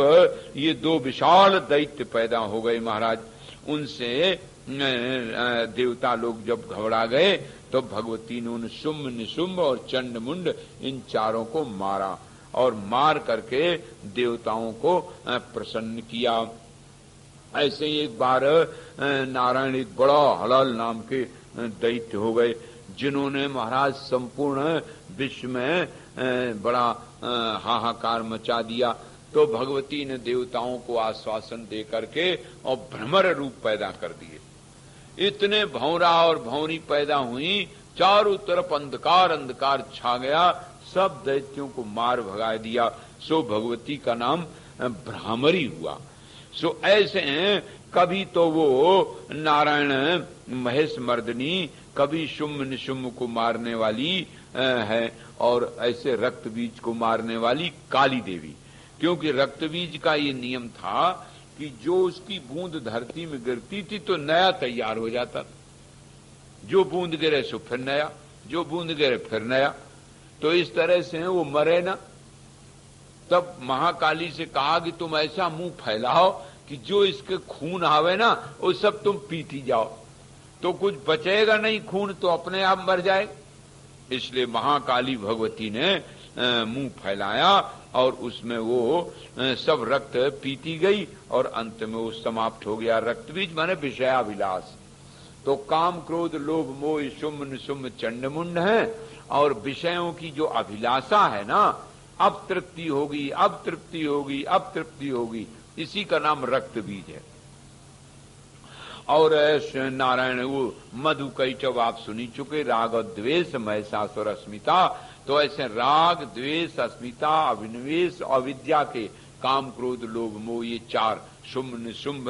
ये दो विशाल दैत्य पैदा हो गए महाराज। उनसे देवता लोग जब घबरा गए तो भगवती ने उन शुम्भ निशुम्भ और चंड मुंड इन चारों को मारा, और मार करके देवताओं को प्रसन्न किया। ऐसे ही एक बार नारायण एक बड़ा हलाल नाम के दैत्य हो गए, जिन्होंने महाराज संपूर्ण विश्व में बड़ा हाहाकार मचा दिया। तो भगवती ने देवताओं को आश्वासन दे करके और भ्रमर रूप पैदा कर दिए। इतने भौरा और भौरी पैदा हुई, चारों तरफ अंधकार अंधकार छा गया, सब दैत्यों को मार भगा दिया। सो भगवती का नाम भ्रामरी हुआ। सो ऐसे हैं, कभी तो वो नारायण महेश मर्दनी, कभी शुम्भ निशुम्भ को मारने वाली है, और ऐसे रक्त बीज को मारने वाली काली देवी। क्योंकि रक्त बीज का ये नियम था कि जो उसकी बूंद धरती में गिरती थी तो नया तैयार हो जाता, जो बूंद गिरे सो फिर नया, जो बूंद गिरे फिर नया। तो इस तरह से वो मरे ना। तब महाकाली से कहा कि तुम ऐसा मुंह फैलाओ कि जो इसके खून आवे ना वो सब तुम पीती जाओ, तो कुछ बचेगा नहीं, खून तो अपने आप मर जाए। इसलिए महाकाली भगवती ने मुंह फैलाया और उसमें वो सब रक्त पीती गई, और अंत में वो समाप्त हो गया। रक्त बीज माने विषयाभिलाष। तो काम क्रोध लोभ मोह शुम्भ निशुम्भ चंडमुंड है, और विषयों की जो अभिलाषा है ना, अब तृप्ति होगी, अब तृप्ति होगी, अब तृप्ति होगी, इसी का नाम रक्त बीज है। और नारायण वो मधु कैटव आप सुनी चुके, राग द्वेष महिषासुर अस्मिता। तो ऐसे राग द्वेष अस्मिता अभिनिवेश अविद्या के काम क्रोध लोभ मोह, ये चार शुम्भ निशुम्भ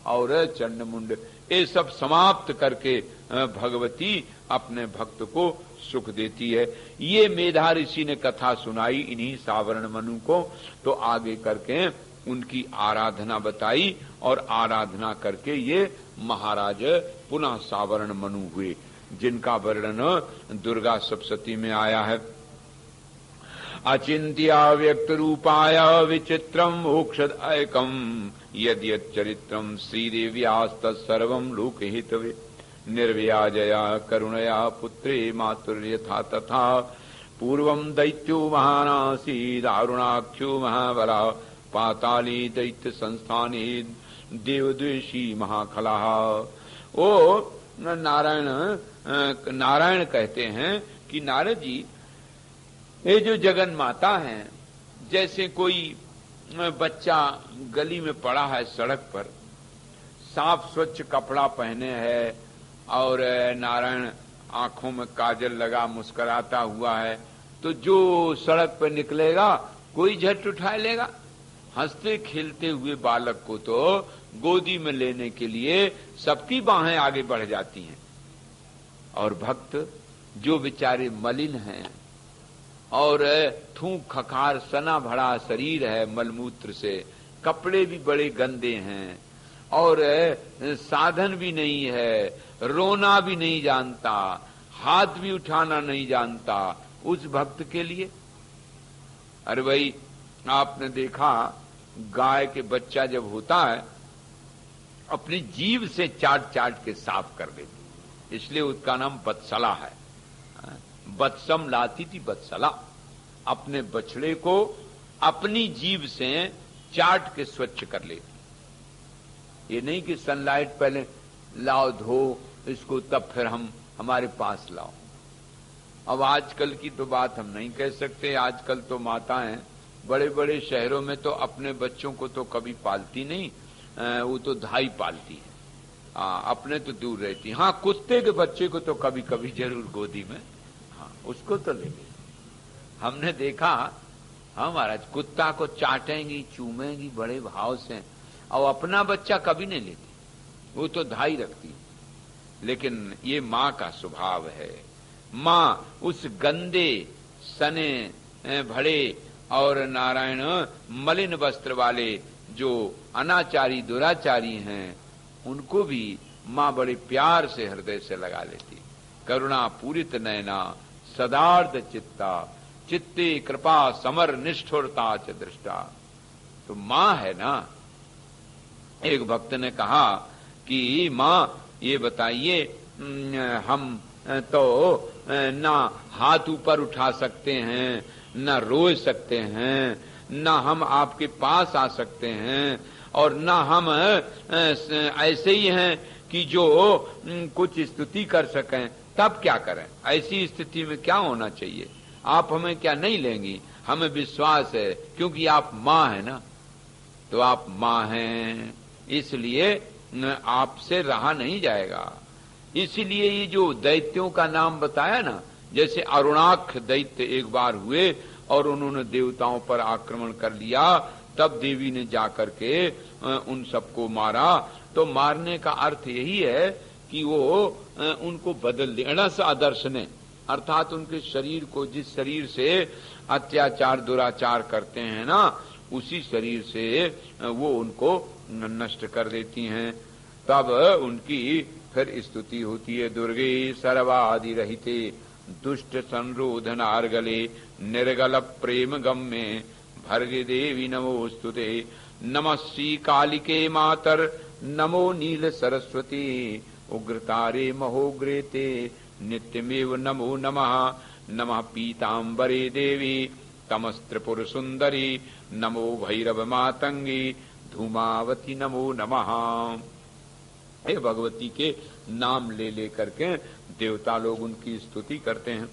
और चंडमुंड, ये सब समाप्त करके भगवती अपने भक्त को सुख देती है। ये मेधा ऋषि ने कथा सुनाई इन्हीं सावरण मनु को। तो आगे करके उनकी आराधना बताई, और आराधना करके ये महाराज पुनः सावरण मनु हुए, जिनका वर्णन दुर्गा सप्तशती में आया है। अचिंत्या व्यक्त रूपाय विचित्रम मोक्षद एकम यद यद चरित्रम श्रीदेव्यास्त सर्वम लोकहितवे निर्व्याजया करुणया पुत्रे मातुर्यथा तथा पूर्वम दैत्यो महानासी दारुणाख्यो महाबला पाताली दैत्य संस्थाने देवद्वेषी महाखला। ओ नारायण कहते हैं कि नारद जी, ये जो जगन माता है, जैसे कोई बच्चा गली में पड़ा है सड़क पर, साफ स्वच्छ कपड़ा पहने है और नारायण आंखों में काजल लगा मुस्कुराता हुआ है, तो जो सड़क पर निकलेगा कोई झट उठा लेगा। हंसते खेलते हुए बालक को तो गोदी में लेने के लिए सबकी बाहें आगे बढ़ जाती हैं। और भक्त जो बेचारे मलिन हैं और थूक खखार सना भरा शरीर है मलमूत्र से, कपड़े भी बड़े गंदे हैं और साधन भी नहीं है, रोना भी नहीं जानता, हाथ भी उठाना नहीं जानता, उस भक्त के लिए। अरे भाई, आपने देखा गाय के बच्चा जब होता है अपनी जीभ से चाट चाट के साफ कर देती, इसलिए उसका नाम बत्सला है। बत्सम लाती थी बत्सला, अपने बछड़े को अपनी जीभ से चाट के स्वच्छ कर लेती। ये नहीं कि सनलाइट पहले लाओ धो इसको तब फिर हमारे पास लाओ। अब आजकल की तो बात हम नहीं कह सकते, आजकल तो माताएं बड़े बड़े शहरों में तो अपने बच्चों को तो कभी पालती नहीं, वो तो धाई पालती है, अपने तो दूर रहती। हाँ, कुत्ते के बच्चे को तो कभी कभी जरूर गोदी में, हाँ उसको तो ले गई। हमने देखा, हाँ महाराज, कुत्ता को चाटेंगी चूमेंगी बड़े भाव से, और अपना बच्चा कभी नहीं लेती, वो तो धाई रखती। लेकिन ये माँ का स्वभाव है। माँ उस गंदे सने भड़े और नारायण मलिन वस्त्र वाले जो अनाचारी दुराचारी हैं, उनको भी माँ बड़े प्यार से हृदय से लगा लेती। करुणा पूरित नयना सदार्थ चित्ता, चित्ते कृपा समर निष्ठुरता च दृष्टा। तो माँ है ना। एक भक्त ने कहा कि माँ ये बताइए, हम तो ना हाथ ऊपर उठा सकते हैं, न रो सकते हैं, न हम आपके पास आ सकते हैं, और न हम ऐसे ही हैं कि जो कुछ स्तुति कर सकें, तब क्या करें? ऐसी स्थिति में क्या होना चाहिए? आप हमें क्या नहीं लेंगी? हमें विश्वास है, क्योंकि आप माँ है ना। तो आप माँ हैं, इसलिए आपसे रहा नहीं जाएगा। इसलिए ये जो दैत्यों का नाम बताया ना, जैसे अरुणाक्ष दैत्य एक बार हुए और उन्होंने देवताओं पर आक्रमण कर लिया, तब देवी ने जाकर के उन सबको मारा। तो मारने का अर्थ यही है कि वो उनको बदल देना से आदर्श ने, अर्थात उनके शरीर को, जिस शरीर से अत्याचार दुराचार करते हैं ना, उसी शरीर से वो उनको नष्ट कर देती हैं। तब उनकी फिर स्तुति होती है। दुर्गे सर्वादि रहिते दुष्ट संरोधन आर्गले निर्गल प्रेम गम्मे भर्गे देवी नमोस्तुते। नमः श्री कालिके मातर नमो नील सरस्वती। उग्रतारे महोग्रेते नित्यमेव नमो नमः। नमः पीतांबरे देवी तमस्त्रिपुर सुंदरी। नमो भैरव मातंगी धूमावती नमो नमः। हे भगवती के नाम ले लेकर के देवता लोग उनकी स्तुति करते हैं।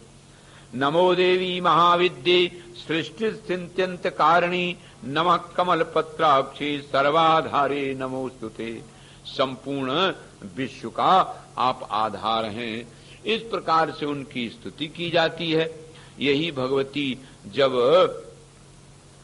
नमो देवी महाविद्ये सृष्टि स्थित्यंत कारिणी। नमः कमल पत्राक्षी सर्वाधारे नमोस्तुते। संपूर्ण विश्व का आप आधार हैं, इस प्रकार से उनकी स्तुति की जाती है। यही भगवती जब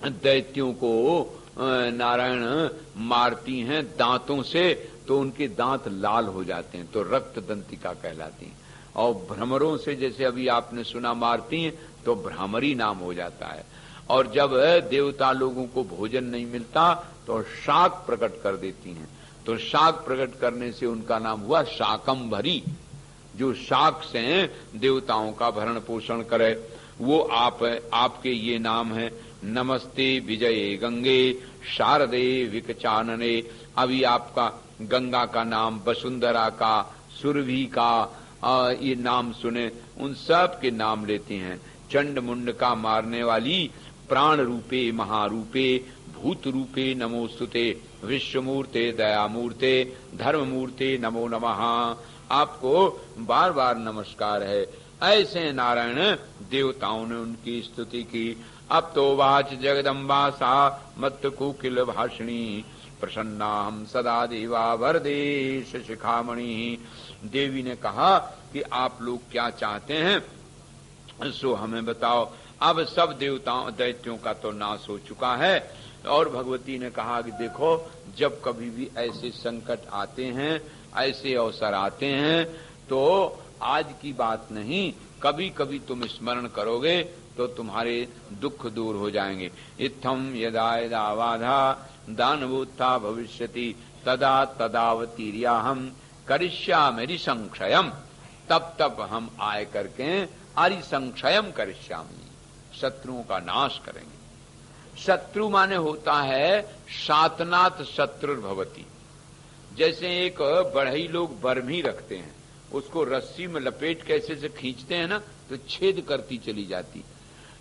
दैत्यों को नारायण मारती हैं दांतों से, तो उनके दांत लाल हो जाते हैं, तो रक्त दंतिका कहलाती हैं। और भ्रमरों से, जैसे अभी आपने सुना, मारती हैं तो भ्रामरी नाम हो जाता है। और जब देवता लोगों को भोजन नहीं मिलता तो शाक प्रकट कर देती हैं, तो शाक प्रकट करने से उनका नाम हुआ शाकंभरी। जो शाक से देवताओं का भरण पोषण करे, वो आपके ये नाम है। नमस्ते विजये गंगे शारदे विकचानने। अभी आपका गंगा का नाम, वसुंधरा का, सुरभि का ये नाम सुने, उन सब के नाम लेते हैं। चंड मुंड का मारने वाली प्राण रूपे महारूपे भूत रूपे नमोस्तुते। विश्वमूर्ते दयामूर्ते धर्ममूर्ते नमो नमः। आपको बार बार नमस्कार है। ऐसे नारायण देवताओं ने उनकी स्तुति की। अब तो वाच जगदम्बा सा मत कुकिल भाषिणी प्रसन्ना हम सदा देवा वरदेश शिखामणि। देवी ने कहा कि आप लोग क्या चाहते हैं सो हमें बताओ। अब सब देवताओं दैत्यों का तो नाश हो चुका है। और भगवती ने कहा कि देखो, जब कभी भी ऐसे संकट आते हैं, ऐसे अवसर आते हैं, तो आज की बात नहीं, कभी कभी तुम स्मरण करोगे तो तुम्हारे दुख दूर हो जाएंगे। इत्थम यदा यदा बाधा दानवोत्था भविष्यति तदा तदावतीर्याहम करिष्यामि संक्षयम। तब तब हम आए करके अरिसंक्षयम करिष्यामि, शत्रुओं का नाश करेंगे। शत्रु माने होता है शातनाथ शत्रु भवती। जैसे एक बढ़ई लोग बरमी रखते हैं, उसको रस्सी में लपेट कैसे से खींचते हैं ना, तो छेद करती चली जाती।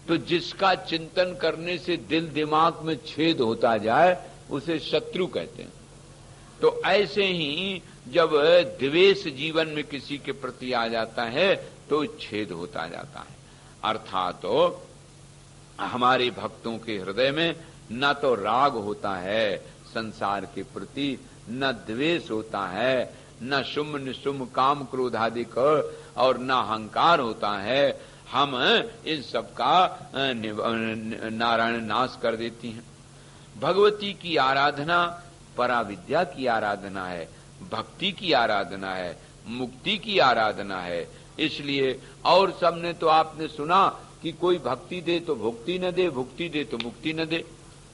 तो जिसका चिंतन करने से दिल दिमाग में छेद होता जाए उसे शत्रु कहते हैं। तो ऐसे ही जब द्वेष जीवन में किसी के प्रति आ जाता है तो छेद होता जाता है। अर्थात तो हमारे भक्तों के हृदय में न तो राग होता है संसार के प्रति, न द्वेष होता है, न शुम निशुम काम क्रोध आदि और न अहंकार होता है। हम इन सब का नारायण नाश कर देती हैं। भगवती की आराधना पराविद्या की आराधना है, भक्ति की आराधना है, मुक्ति की आराधना है। इसलिए और सबने तो आपने सुना कि कोई भक्ति दे तो भुक्ति न दे, भुक्ति दे तो मुक्ति न दे।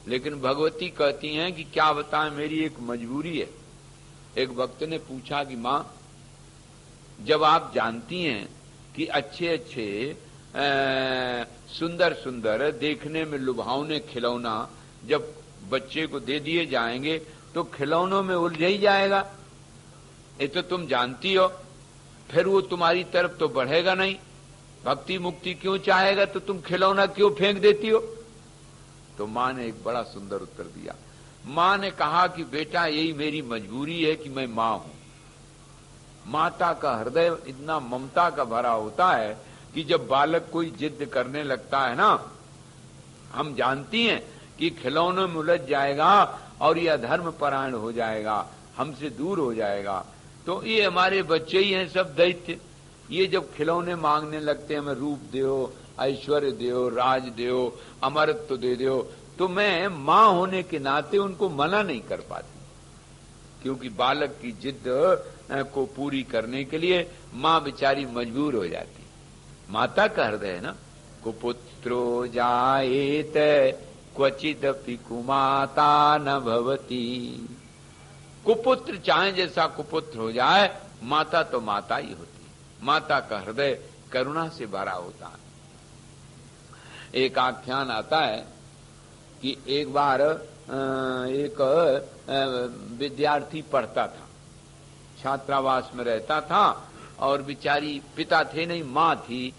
लेकिन भगवती कहती हैं कि क्या बताएं, मेरी एक मजबूरी है। एक भक्त ने पूछा कि मां, जब आप जानती हैं कि अच्छे अच्छे सुंदर सुंदर देखने में लुभावने खिलौना जब बच्चे को दे दिए जाएंगे तो खिलौनों में उलझ ही जाएगा, ये तो तुम जानती हो, फिर वो तुम्हारी तरफ तो बढ़ेगा नहीं। भक्ति मुक्ति क्यों चाहेगा तो तुम खिलौना क्यों फेंक देती हो? तो मां ने एक बड़ा सुंदर उत्तर दिया। मां ने कहा कि बेटा, यही मेरी मजबूरी है कि मैं मां हूं। माता का हृदय इतना ममता का भरा होता है कि जब बालक कोई जिद करने लगता है ना, हम जानती हैं कि खिलौनों में उलझ जाएगा और यह अधर्म परायण हो जाएगा, हमसे दूर हो जाएगा। तो ये हमारे बच्चे ही हैं सब दैत्य। ये जब खिलौने मांगने लगते हैं, हमें रूप दो, ऐश्वर्य दो, राज दो, अमरत्व दे दो, तो मैं मां होने के नाते उनको मना नहीं कर पाती, क्योंकि बालक की जिद को पूरी करने के लिए मां बेचारी मजबूर हो जाती। माता का हृदय है ना, कुपुत्रो जायेत क्वचिदपि कुमाता न भवती। कुपुत्र चाहे जैसा कुपुत्र हो जाए, माता तो माता ही होती। माता का हृदय करुणा से भरा होता है। एक आख्यान आता है कि एक बार एक विद्यार्थी पढ़ता था, छात्रावास में रहता था, और बेचारी पिता थे नहीं, मां थी।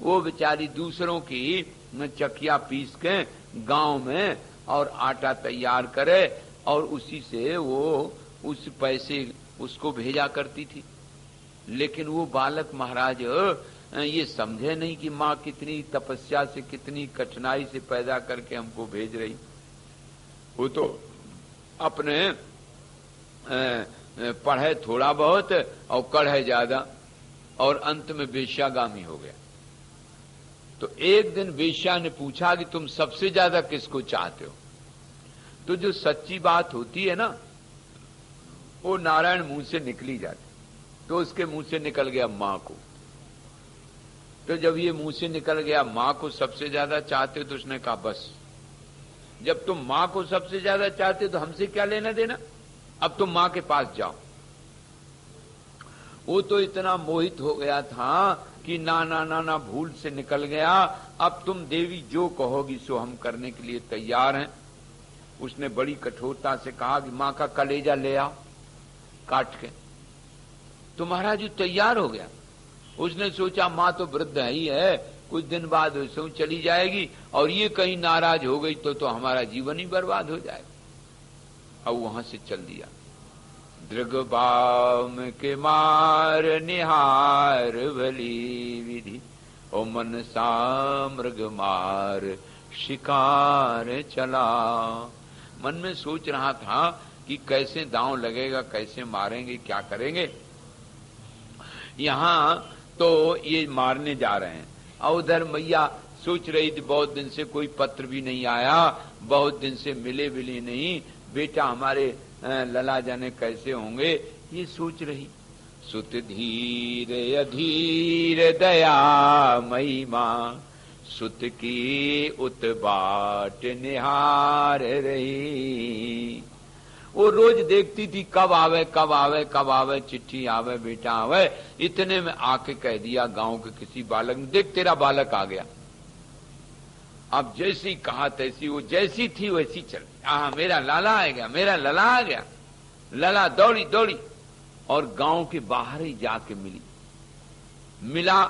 वो बेचारी दूसरों की चकिया पीस के गांव में और आटा तैयार करे और उसी से वो उस पैसे उसको भेजा करती थी। लेकिन वो बालक महाराज ये समझे नहीं कि माँ कितनी तपस्या से, कितनी कठिनाई से पैदा करके हमको भेज रही। वो तो अपने पढ़े थोड़ा बहुत और कढ़े ज्यादा, और अंत में वेश्यागामी हो गया। तो एक दिन वेश्या ने पूछा कि तुम सबसे ज्यादा किसको चाहते हो? तो जो सच्ची बात होती है ना, वो नारायण मुंह से निकली जाती। तो उसके मुंह से निकल गया मां को। तो जब ये मुंह से निकल गया मां को सबसे ज्यादा चाहते, तो उसने कहा बस, जब तुम मां को सबसे ज्यादा चाहते तो हमसे क्या लेना देना, अब तुम मां के पास जाओ। वो तो इतना मोहित हो गया था कि ना ना ना ना भूल से निकल गया, अब तुम देवी जो कहोगी सो हम करने के लिए तैयार हैं। उसने बड़ी कठोरता से कहा कि मां का कलेजा ले आओ काट के। तो महाराज जी तैयार हो गया। उसने सोचा मां तो वृद्ध ही है, कुछ दिन बाद उससे चली जाएगी, और ये कहीं नाराज हो गई तो हमारा जीवन ही बर्बाद हो जाएगा। अब वहां से चल दिया। दृग बाम के मार निहार भली विधि, ओ मन सा मृग मार शिकार चला। मन में सोच रहा था कि कैसे दांव लगेगा, कैसे मारेंगे, क्या करेंगे। यहां तो ये मारने जा रहे हैं और उधर मैया सोच रही थी, बहुत दिन से कोई पत्र भी नहीं आया, बहुत दिन से मिले बिले नहीं, बेटा हमारे लला जाने कैसे होंगे, ये सोच रही। सुत धीर अधीर दया मई मां, सुत की उत बाट निहार रही। वो रोज देखती थी कब आवे कब आवे कब आवे, चिट्ठी आवे, बेटा आवे। इतने में आके कह दिया गांव के किसी बालक ने, देख तेरा बालक आ गया। अब जैसी कहा तैसी, वो जैसी थी वैसी चल, मेरा लाला आ गया, मेरा लला आ गया। लला दौड़ी दौड़ी और गांव के बाहर ही जाके मिला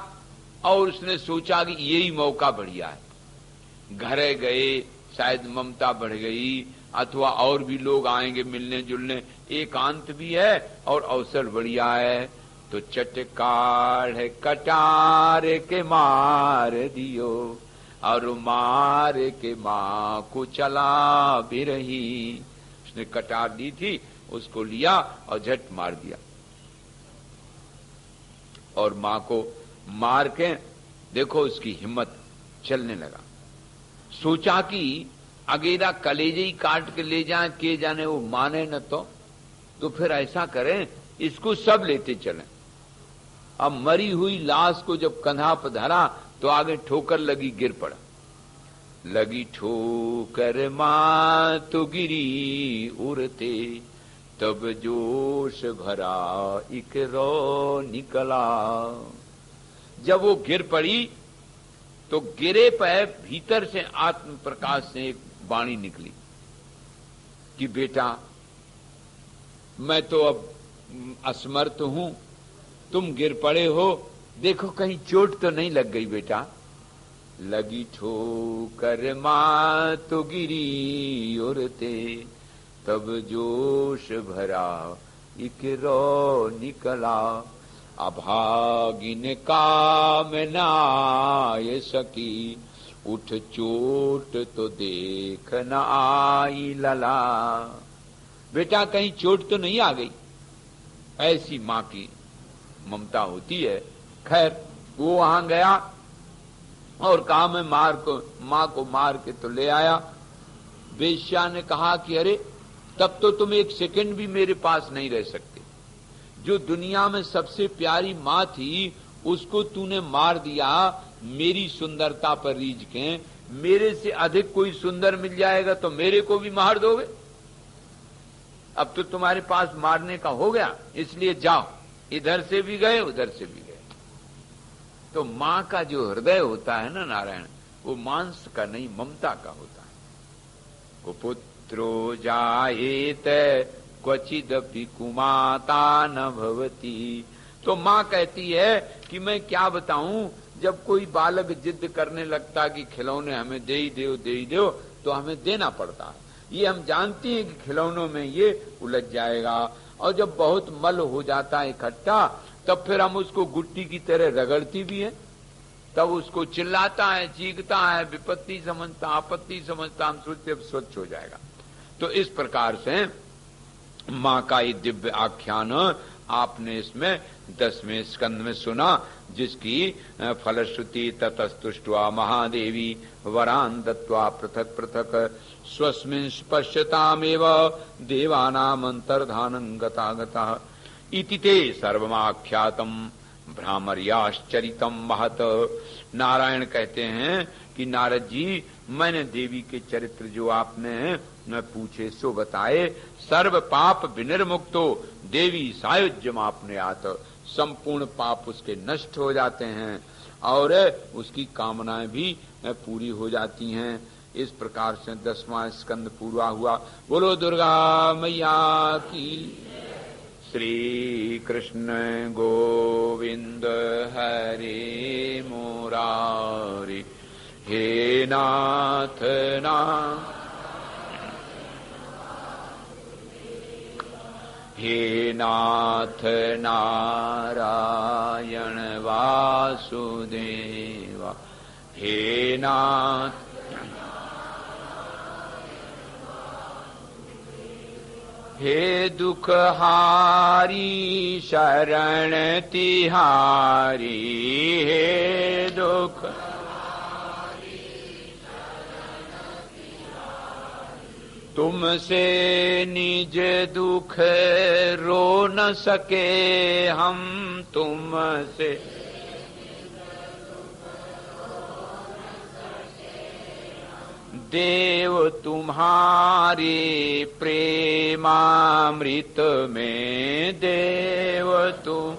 और उसने सोचा कि यही मौका बढ़िया है। घरे गए, शायद ममता बढ़ गई अथवा और भी लोग आएंगे मिलने जुलने, एकांत भी है और अवसर बढ़िया है। तो चटकाढ़ कटार के मार दियो और मार के मां को चला भी रही। उसने कटार दी थी, उसको लिया और झट मार दिया और मां को मार के देखो उसकी हिम्मत, चलने लगा। सोचा कि अगेरा कलेजे ही काट के ले जाए, के जाने वो माने न तो फिर ऐसा करें इसको सब लेते चलें। अब मरी हुई लाश को जब कंधा पर धरा तो आगे ठोकर लगी, गिर पड़ा। लगी ठोकर मां तो गिरी उड़ते, तब जोश भरा एक रो निकला। जब वो गिर पड़ी तो गिरे पे भीतर से आत्म प्रकाश से एक वाणी निकली कि बेटा मैं तो अब असमर्थ हूं, तुम गिर पड़े हो, देखो कहीं चोट तो नहीं लग गई बेटा। लगी ठोकर मां तो गिरी उड़ते, तब जोश भरा एक रो निकला। अभागिन काम न आए सकी, उठ चोट तो देख न आई लला। बेटा कहीं चोट तो नहीं आ गई, ऐसी मां की ममता होती है। खैर वो वहां गया और कहा मैं मां को मार के तो ले आया। वेश्या ने कहा कि अरे तब तो तुम एक सेकंड भी मेरे पास नहीं रह सकते, जो दुनिया में सबसे प्यारी मां थी उसको तूने मार दिया मेरी सुंदरता पर रीझ के। मेरे से अधिक कोई सुंदर मिल जाएगा तो मेरे को भी मार दोगे। अब तो तुम्हारे पास मारने का हो गया, इसलिए जाओ। इधर से भी गए उधर से भी गए। तो मां का जो हृदय होता है ना नारायण, वो मांस का नहीं ममता का होता है। कुपुत्रो जायेत क्वचिदपि कुमाता न भवती। तो मां कहती है कि मैं क्या बताऊं, जब कोई बालक जिद करने लगता कि खिलौने हमें दे ही दो तो हमें देना पड़ता है। ये हम जानती हैं कि खिलौनों में ये उलझ जाएगा, और जब बहुत मल हो जाता है इकट्ठा तब फिर हम उसको गुट्टी की तरह रगड़ती भी हैं, तब उसको चिल्लाता है, चीखता है, विपत्ति समझता, आपत्ति समझता, हम सोचते अब स्वच्छ हो जाएगा। तो इस प्रकार से मां का ये दिव्य आख्यान आपने इसमें 10वें स्कंद में सुना, जिसकी फलश्रुति ततस्तुष्ट्वा महादेवी वरान दत्त्वा पृथक पृथक स्वस्मिन् पश्यतामेव देवानाम अंतर्धानं गता गता इति ते सर्वमाख्यातम भ्रामर्याश्चरितम महत। नारायण कहते हैं कि नारद जी मैंने देवी के चरित्र जो आपने पूछे सो बताए। सर्व पाप विनिर्मुक्तो देवी सायुज्यम आपने आत, संपूर्ण पाप उसके नष्ट हो जाते हैं और उसकी कामनाएं भी पूरी हो जाती हैं। इस प्रकार से 10वां स्कंद पूरा हुआ। बोलो दुर्गा मैया की। श्री कृष्ण गोविंद हरे मुरारी, हे नाथ हे नाथ नारायण वासुदेव। हे नाथ, हे दुख हारी शरण तिहारी, हे दुख तुमसे निज दुख रो न सके हम, तुमसे देव तुम्हारे प्रेमामृत में, देव तुम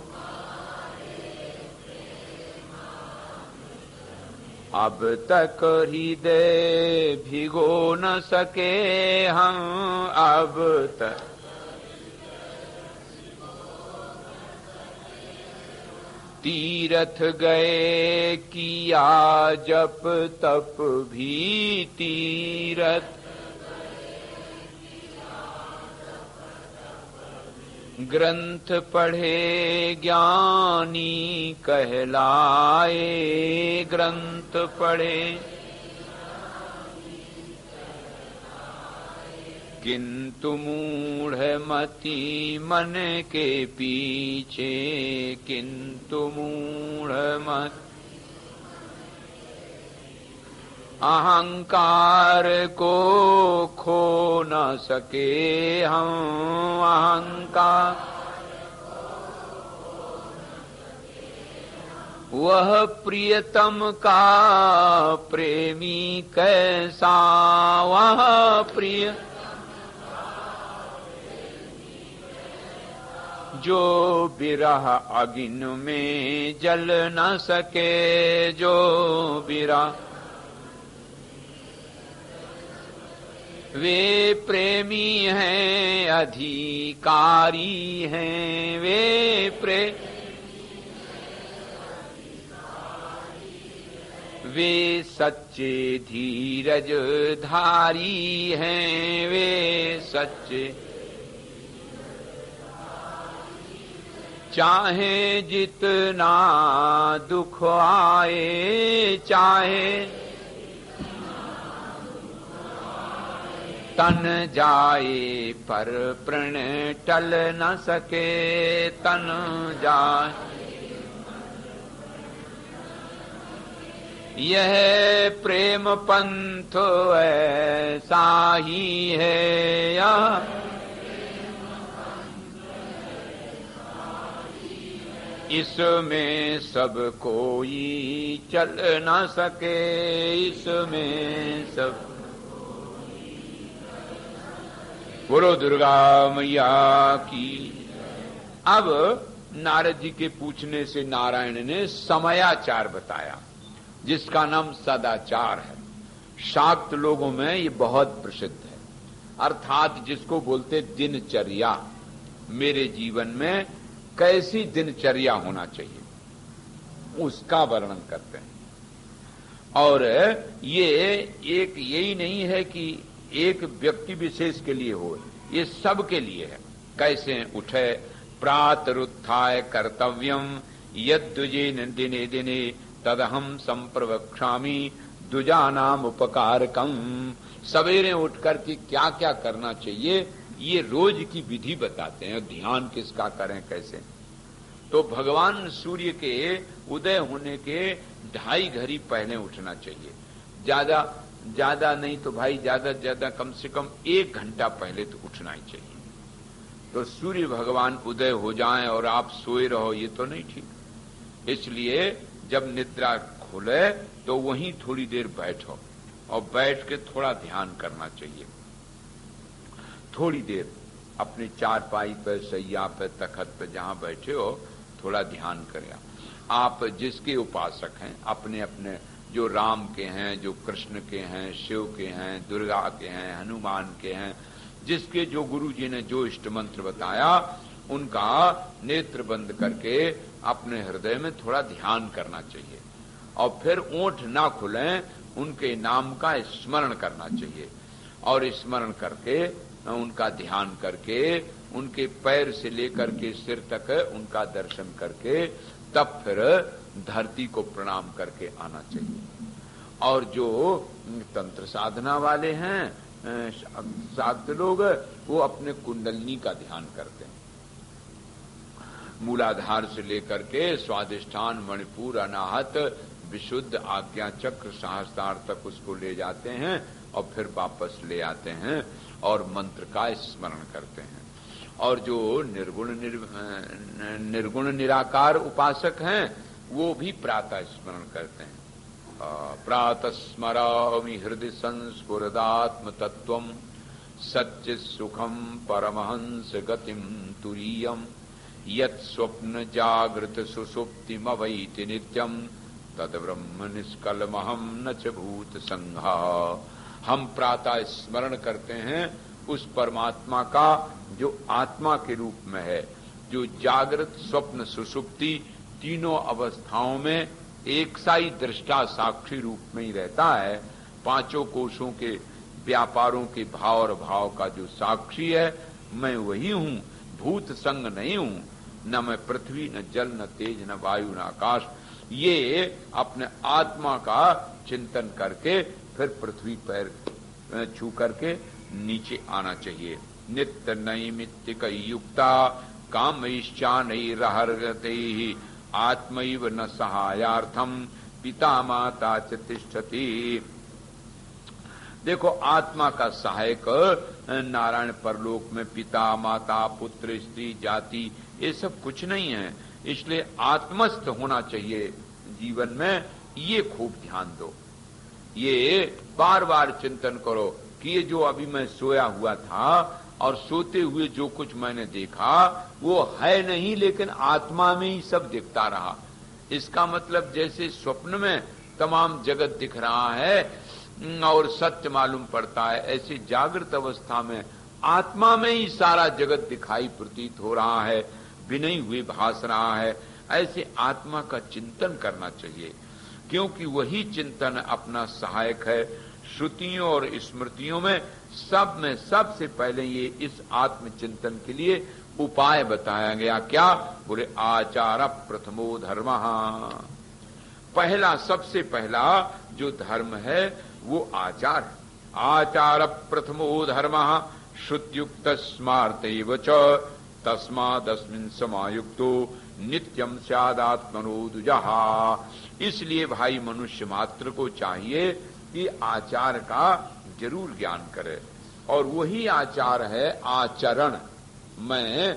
अब तक हृदय भिगो न सके हम, अब तक तीरथ गए किया जप तप भी तीरथ, ग्रंथ पढ़े ज्ञानी कहलाए, ग्रंथ पढ़े किंतु मूढ़ मति मन के पीछे, किंतु मूढ़ मत अहंकार को खो न सके हम, अहंकार वह प्रियतम का प्रेमी कैसा, वह प्रिय जो बिरह अग्नि में जल न सके, जो बिरह वे प्रेमी हैं अधिकारी हैं, वे वे सच्चे धीरज धारी हैं, वे सच्चे चाहे जितना दुख आए, चाहे तन जाए पर प्रण टल न सके, तन जाए यह प्रेम पंथ ऐसा ही है, यह इसमें सब कोई चल न सके, इसमें सब। बोलो दुर्गा मैया की। अब नारद जी के पूछने से नारायण ने समयाचार बताया, जिसका नाम सदाचार है। शाक्त लोगों में ये बहुत प्रसिद्ध है, अर्थात जिसको बोलते दिनचर्या। मेरे जीवन में कैसी दिनचर्या होना चाहिए उसका वर्णन करते हैं। और ये एक यही नहीं है कि एक व्यक्ति विशेष के लिए हो, ये सब के लिए है। कैसे उठे, प्रातरुत्थाय कर्तव्यम यद्दुजे दिने दिने तदहम संप्रवक्ष्यामि दुजानाम उपकारकम। सवेरे उठ करके क्या क्या करना चाहिए ये रोज की विधि बताते हैं। ध्यान किसका करें कैसे, तो भगवान सूर्य के उदय होने के 2.5 घड़ी पहले उठना चाहिए। ज्यादा नहीं तो भाई ज्यादा से ज्यादा कम से कम 1 घंटा पहले तो उठना ही चाहिए। तो सूर्य भगवान उदय हो जाएं और आप सोए रहो, ये तो नहीं ठीक। इसलिए जब निद्रा खुले तो वहीं थोड़ी देर बैठो और बैठ के थोड़ा ध्यान करना चाहिए। थोड़ी देर अपने चारपाई पे, सैया पे, तखत पे जहां बैठे हो थोड़ा ध्यान करें। आप जिसके उपासक हैं, अपने अपने जो राम के हैं, जो कृष्ण के हैं, शिव के हैं, दुर्गा के हैं, हनुमान के हैं, जिसके जो गुरु जी ने जो इष्ट मंत्र बताया उनका नेत्र बंद करके अपने हृदय में थोड़ा ध्यान करना चाहिए। और फिर ओंठ ना खुलें, उनके नाम का स्मरण करना चाहिए। और स्मरण करके उनका ध्यान करके उनके पैर से लेकर के सिर तक उनका दर्शन करके तब फिर धरती को प्रणाम करके आना चाहिए। और जो तंत्र साधना वाले हैं शाक्त लोग, वो अपने कुंडलनी का ध्यान करते हैं। मूलाधार से लेकर के स्वादिष्ठान, मणिपुर, अनाहत, विशुद्ध, आज्ञा चक्र, सहस्त्रार तक उसको ले जाते हैं और फिर वापस ले आते हैं और मंत्र का स्मरण करते हैं। और जो निर्गुण निराकार उपासक हैं वो भी प्रातः स्मरण करते हैं। प्रातः स्मरामि हृदय संस्फुरदात्म तत्वम सच्चित् सुखम परमहंस गतिम तुरीयम यत् स्वप्न जागृत सुषुप्तिमवैति नित्यम तद ब्रह्म निष्कलमहम न च भूत संघा। हम प्रातः स्मरण करते हैं उस परमात्मा का जो आत्मा के रूप में है, जो जागृत, स्वप्न, सुषुप्ति तीनों अवस्थाओं में एक सा ही दृष्टा साक्षी रूप में ही रहता है। पांचों कोशों के व्यापारों के भाव और भाव का जो साक्षी है, मैं वही हूं, भूत संग नहीं हूं, न मैं पृथ्वी, न जल, न तेज, न वायु, न आकाश। ये अपने आत्मा का चिंतन करके फिर पृथ्वी पैर छू करके नीचे आना चाहिए। नित्य नैमित्तिक युक्ता कामैश्चा नैरहर्यते ही आत्मैव न सहायार्थम पिता माता च तिष्ठति। देखो, आत्मा का सहायक नारायण परलोक में पिता, माता, पुत्र, स्त्री, जाति ये सब कुछ नहीं है। इसलिए आत्मस्थ होना चाहिए जीवन में। ये खूब ध्यान दो, ये बार बार चिंतन करो कि ये जो अभी मैं सोया हुआ था और सोते हुए जो कुछ मैंने देखा वो है नहीं, लेकिन आत्मा में ही सब दिखता रहा। इसका मतलब जैसे स्वप्न में तमाम जगत दिख रहा है और सत्य मालूम पड़ता है, ऐसे जागृत अवस्था में आत्मा में ही सारा जगत दिखाई प्रतीत हो रहा है, बिना हुए भास रहा है। ऐसे आत्मा का चिंतन करना चाहिए, क्योंकि वही चिंतन अपना सहायक है। श्रुतियों और स्मृतियों में सबसे पहले ये इस आत्मचिंतन के लिए उपाय बताया गया। क्या बोले? आचार प्रथमो धर्म। पहला, सबसे पहला जो धर्म है वो आचार है। आचार प्रथमो धर्म श्रुत्युक्त स्मार्तैव च तस्मादस्मिन् समायुक्तो नित्यम स्यादात्मनो दुजहा। इसलिए भाई मनुष्य मात्र को चाहिए कि आचार का जरूर ज्ञान करे, और वही आचार है आचरण। मैं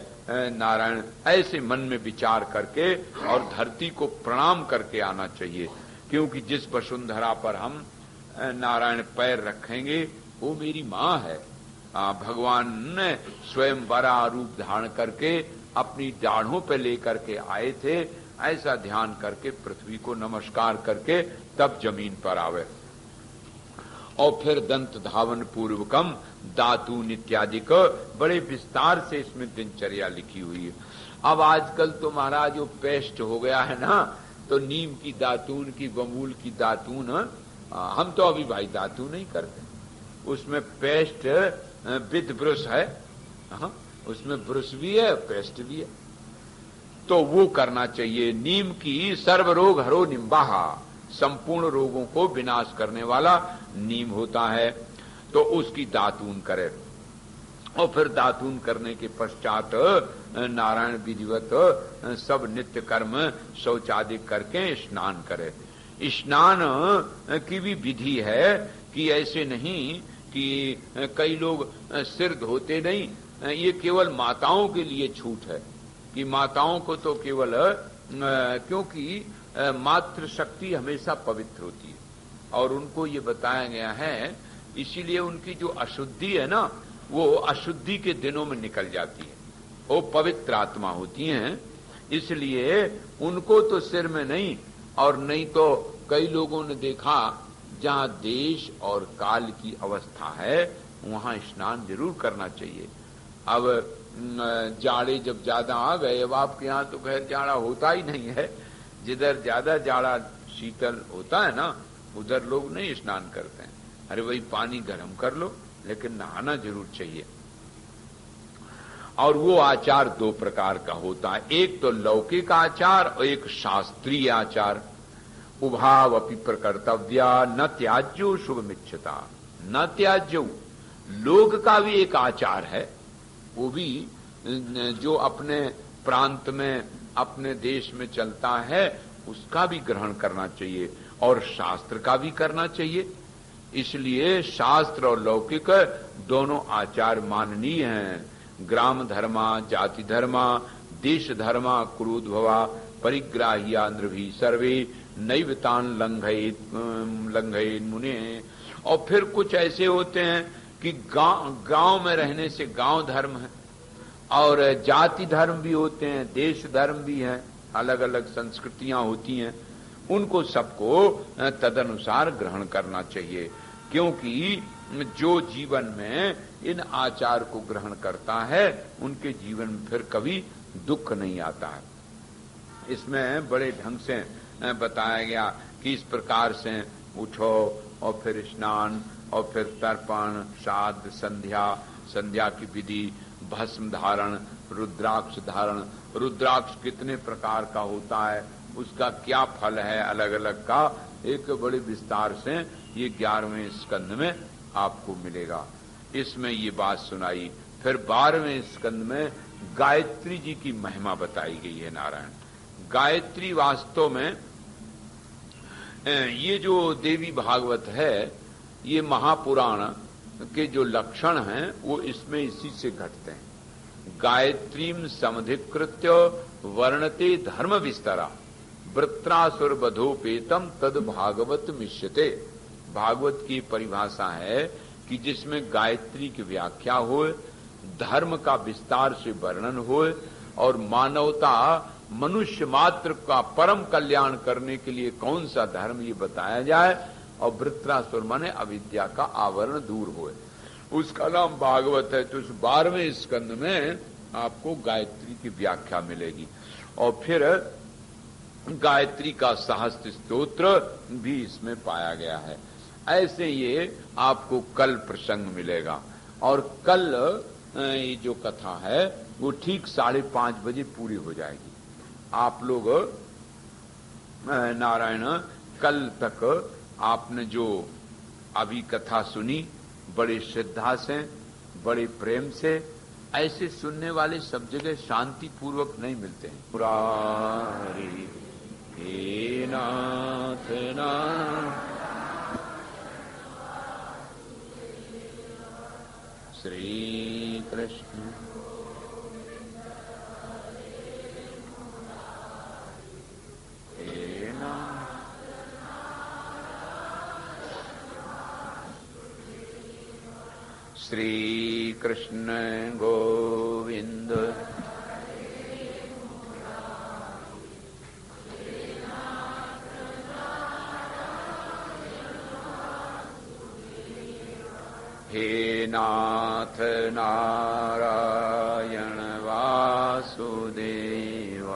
नारायण ऐसे मन में विचार करके और धरती को प्रणाम करके आना चाहिए, क्योंकि जिस वसुंधरा पर हम नारायण पैर रखेंगे वो मेरी माँ है। भगवान ने स्वयं बड़ा रूप धारण करके अपनी दाढ़ों पे लेकर के आए थे। ऐसा ध्यान करके पृथ्वी को नमस्कार करके तब जमीन पर आवे, और फिर दंत धावन पूर्वकम दातून इत्यादि को बड़े विस्तार से इसमें दिनचर्या लिखी हुई है। अब आजकल तो महाराज जो पेस्ट हो गया है ना, तो नीम की दातून की, बमूल की दातून, हम तो अभी भाई दातून नहीं करते। उसमें पेस्ट विद ब्रश है, उसमें ब्रश भी है, पेस्ट भी है, तो वो करना चाहिए। नीम की सर्वरोग हरो निम्बाहा, संपूर्ण रोगों को विनाश करने वाला नीम होता है, तो उसकी दातून करे। और फिर दातून करने के पश्चात नारायण विधिवत सब नित्य कर्म शौचादि करके स्नान करे। स्नान की भी विधि है कि ऐसे नहीं कि कई लोग सिर धोते नहीं, ये केवल माताओं के लिए छूट है कि माताओं को तो केवल क्योंकि मातृ शक्ति हमेशा पवित्र होती है और उनको ये बताया गया है, इसीलिए उनकी जो अशुद्धि है ना, वो अशुद्धि के दिनों में निकल जाती है, वो पवित्र आत्मा होती हैं। इसलिए उनको तो सिर में नहीं, और नहीं तो कई लोगों ने देखा जहां देश और काल की अवस्था है वहां स्नान जरूर करना चाहिए। अब जाड़े जब ज्यादा आ गए, अब आपके यहाँ तो खैर जाड़ा होता ही नहीं है, जिधर ज्यादा जाड़ा शीतल होता है ना उधर लोग नहीं स्नान करते हैं। अरे वही पानी गर्म कर लो, लेकिन नहाना जरूर चाहिए। और वो आचार दो प्रकार का होता है, एक तो लौकिक आचार और एक शास्त्रीय आचार। उभावपि प्रकर्तव्या न त्याज्यो शुभमिच्छता। न त्याज्यो, लोग का भी एक आचार है, वो भी जो अपने प्रांत में अपने देश में चलता है उसका भी ग्रहण करना चाहिए और शास्त्र का भी करना चाहिए। इसलिए शास्त्र और लौकिक दोनों आचार माननीय हैं। ग्राम धर्मा, जाति धर्मा, देश धर्मा, क्रोधभवा, परिग्राह्या नृभि सर्वे नैवतान लंघयेन मुने। और फिर कुछ ऐसे होते हैं कि गांव में रहने से गांव धर्म है, और जाति धर्म भी होते हैं, देश धर्म भी है, अलग अलग संस्कृतियां होती हैं। उनको सबको तदनुसार ग्रहण करना चाहिए, क्योंकि जो जीवन में इन आचार को ग्रहण करता है उनके जीवन में फिर कभी दुख नहीं आता है। इसमें बड़े ढंग से बताया गया कि इस प्रकार से उठो और फिर स्नान और फिर तर्पण, श्राद्ध, संध्या की विधि, भस्म धारण, रुद्राक्ष धारण। रुद्राक्ष कितने प्रकार का होता है, उसका क्या फल है, अलग अलग का एक बड़े विस्तार से ये 11वें स्कंद में आपको मिलेगा। इसमें ये बात सुनाई। फिर 12वें स्कंद में गायत्री जी की महिमा बताई गई है। नारायण गायत्री वास्तव में ये जो देवी भागवत है, ये महापुराण के जो लक्षण हैं वो इसमें इसी से घटते हैं। गायत्रीम समधिकृत्य वर्णते धर्म विस्तरा वृत्रासुर बधोपेतम तद भागवत मिष्यते। भागवत की परिभाषा है कि जिसमें गायत्री की व्याख्या हो, धर्म का विस्तार से वर्णन हो और मानवता मनुष्य मात्र का परम कल्याण करने के लिए कौन सा धर्म ये बताया जाए, और वृत्रासुर माने अविद्या का आवरण दूर होए, उसका नाम भागवत है। तो इस 12वें स्कंद में आपको गायत्री की व्याख्या मिलेगी। और फिर गायत्री का सहस्त्र स्तोत्र भी इसमें पाया गया है। ऐसे ये आपको कल प्रसंग मिलेगा, और कल ये जो कथा है वो ठीक 5:30 बजे पूरी हो जाएगी। आप लोग नारायण कल तक आपने जो अभी कथा सुनी, बड़े श्रद्धा से, बड़े प्रेम से, ऐसे सुनने वाले सब जगह शांति पूर्वक नहीं मिलते हैं। मुरारी हे नाथ नाथ श्री कृष्ण हे नाथ श्री कृष्ण गोविंद हे नाथ नारायण वासुदेव,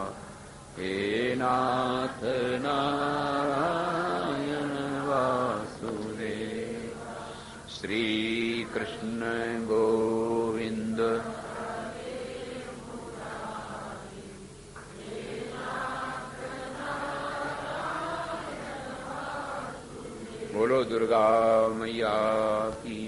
हे नाथ नारायण वासुदेव। श्री कृष्ण गोविंद बोलो दुर्गा मैया की।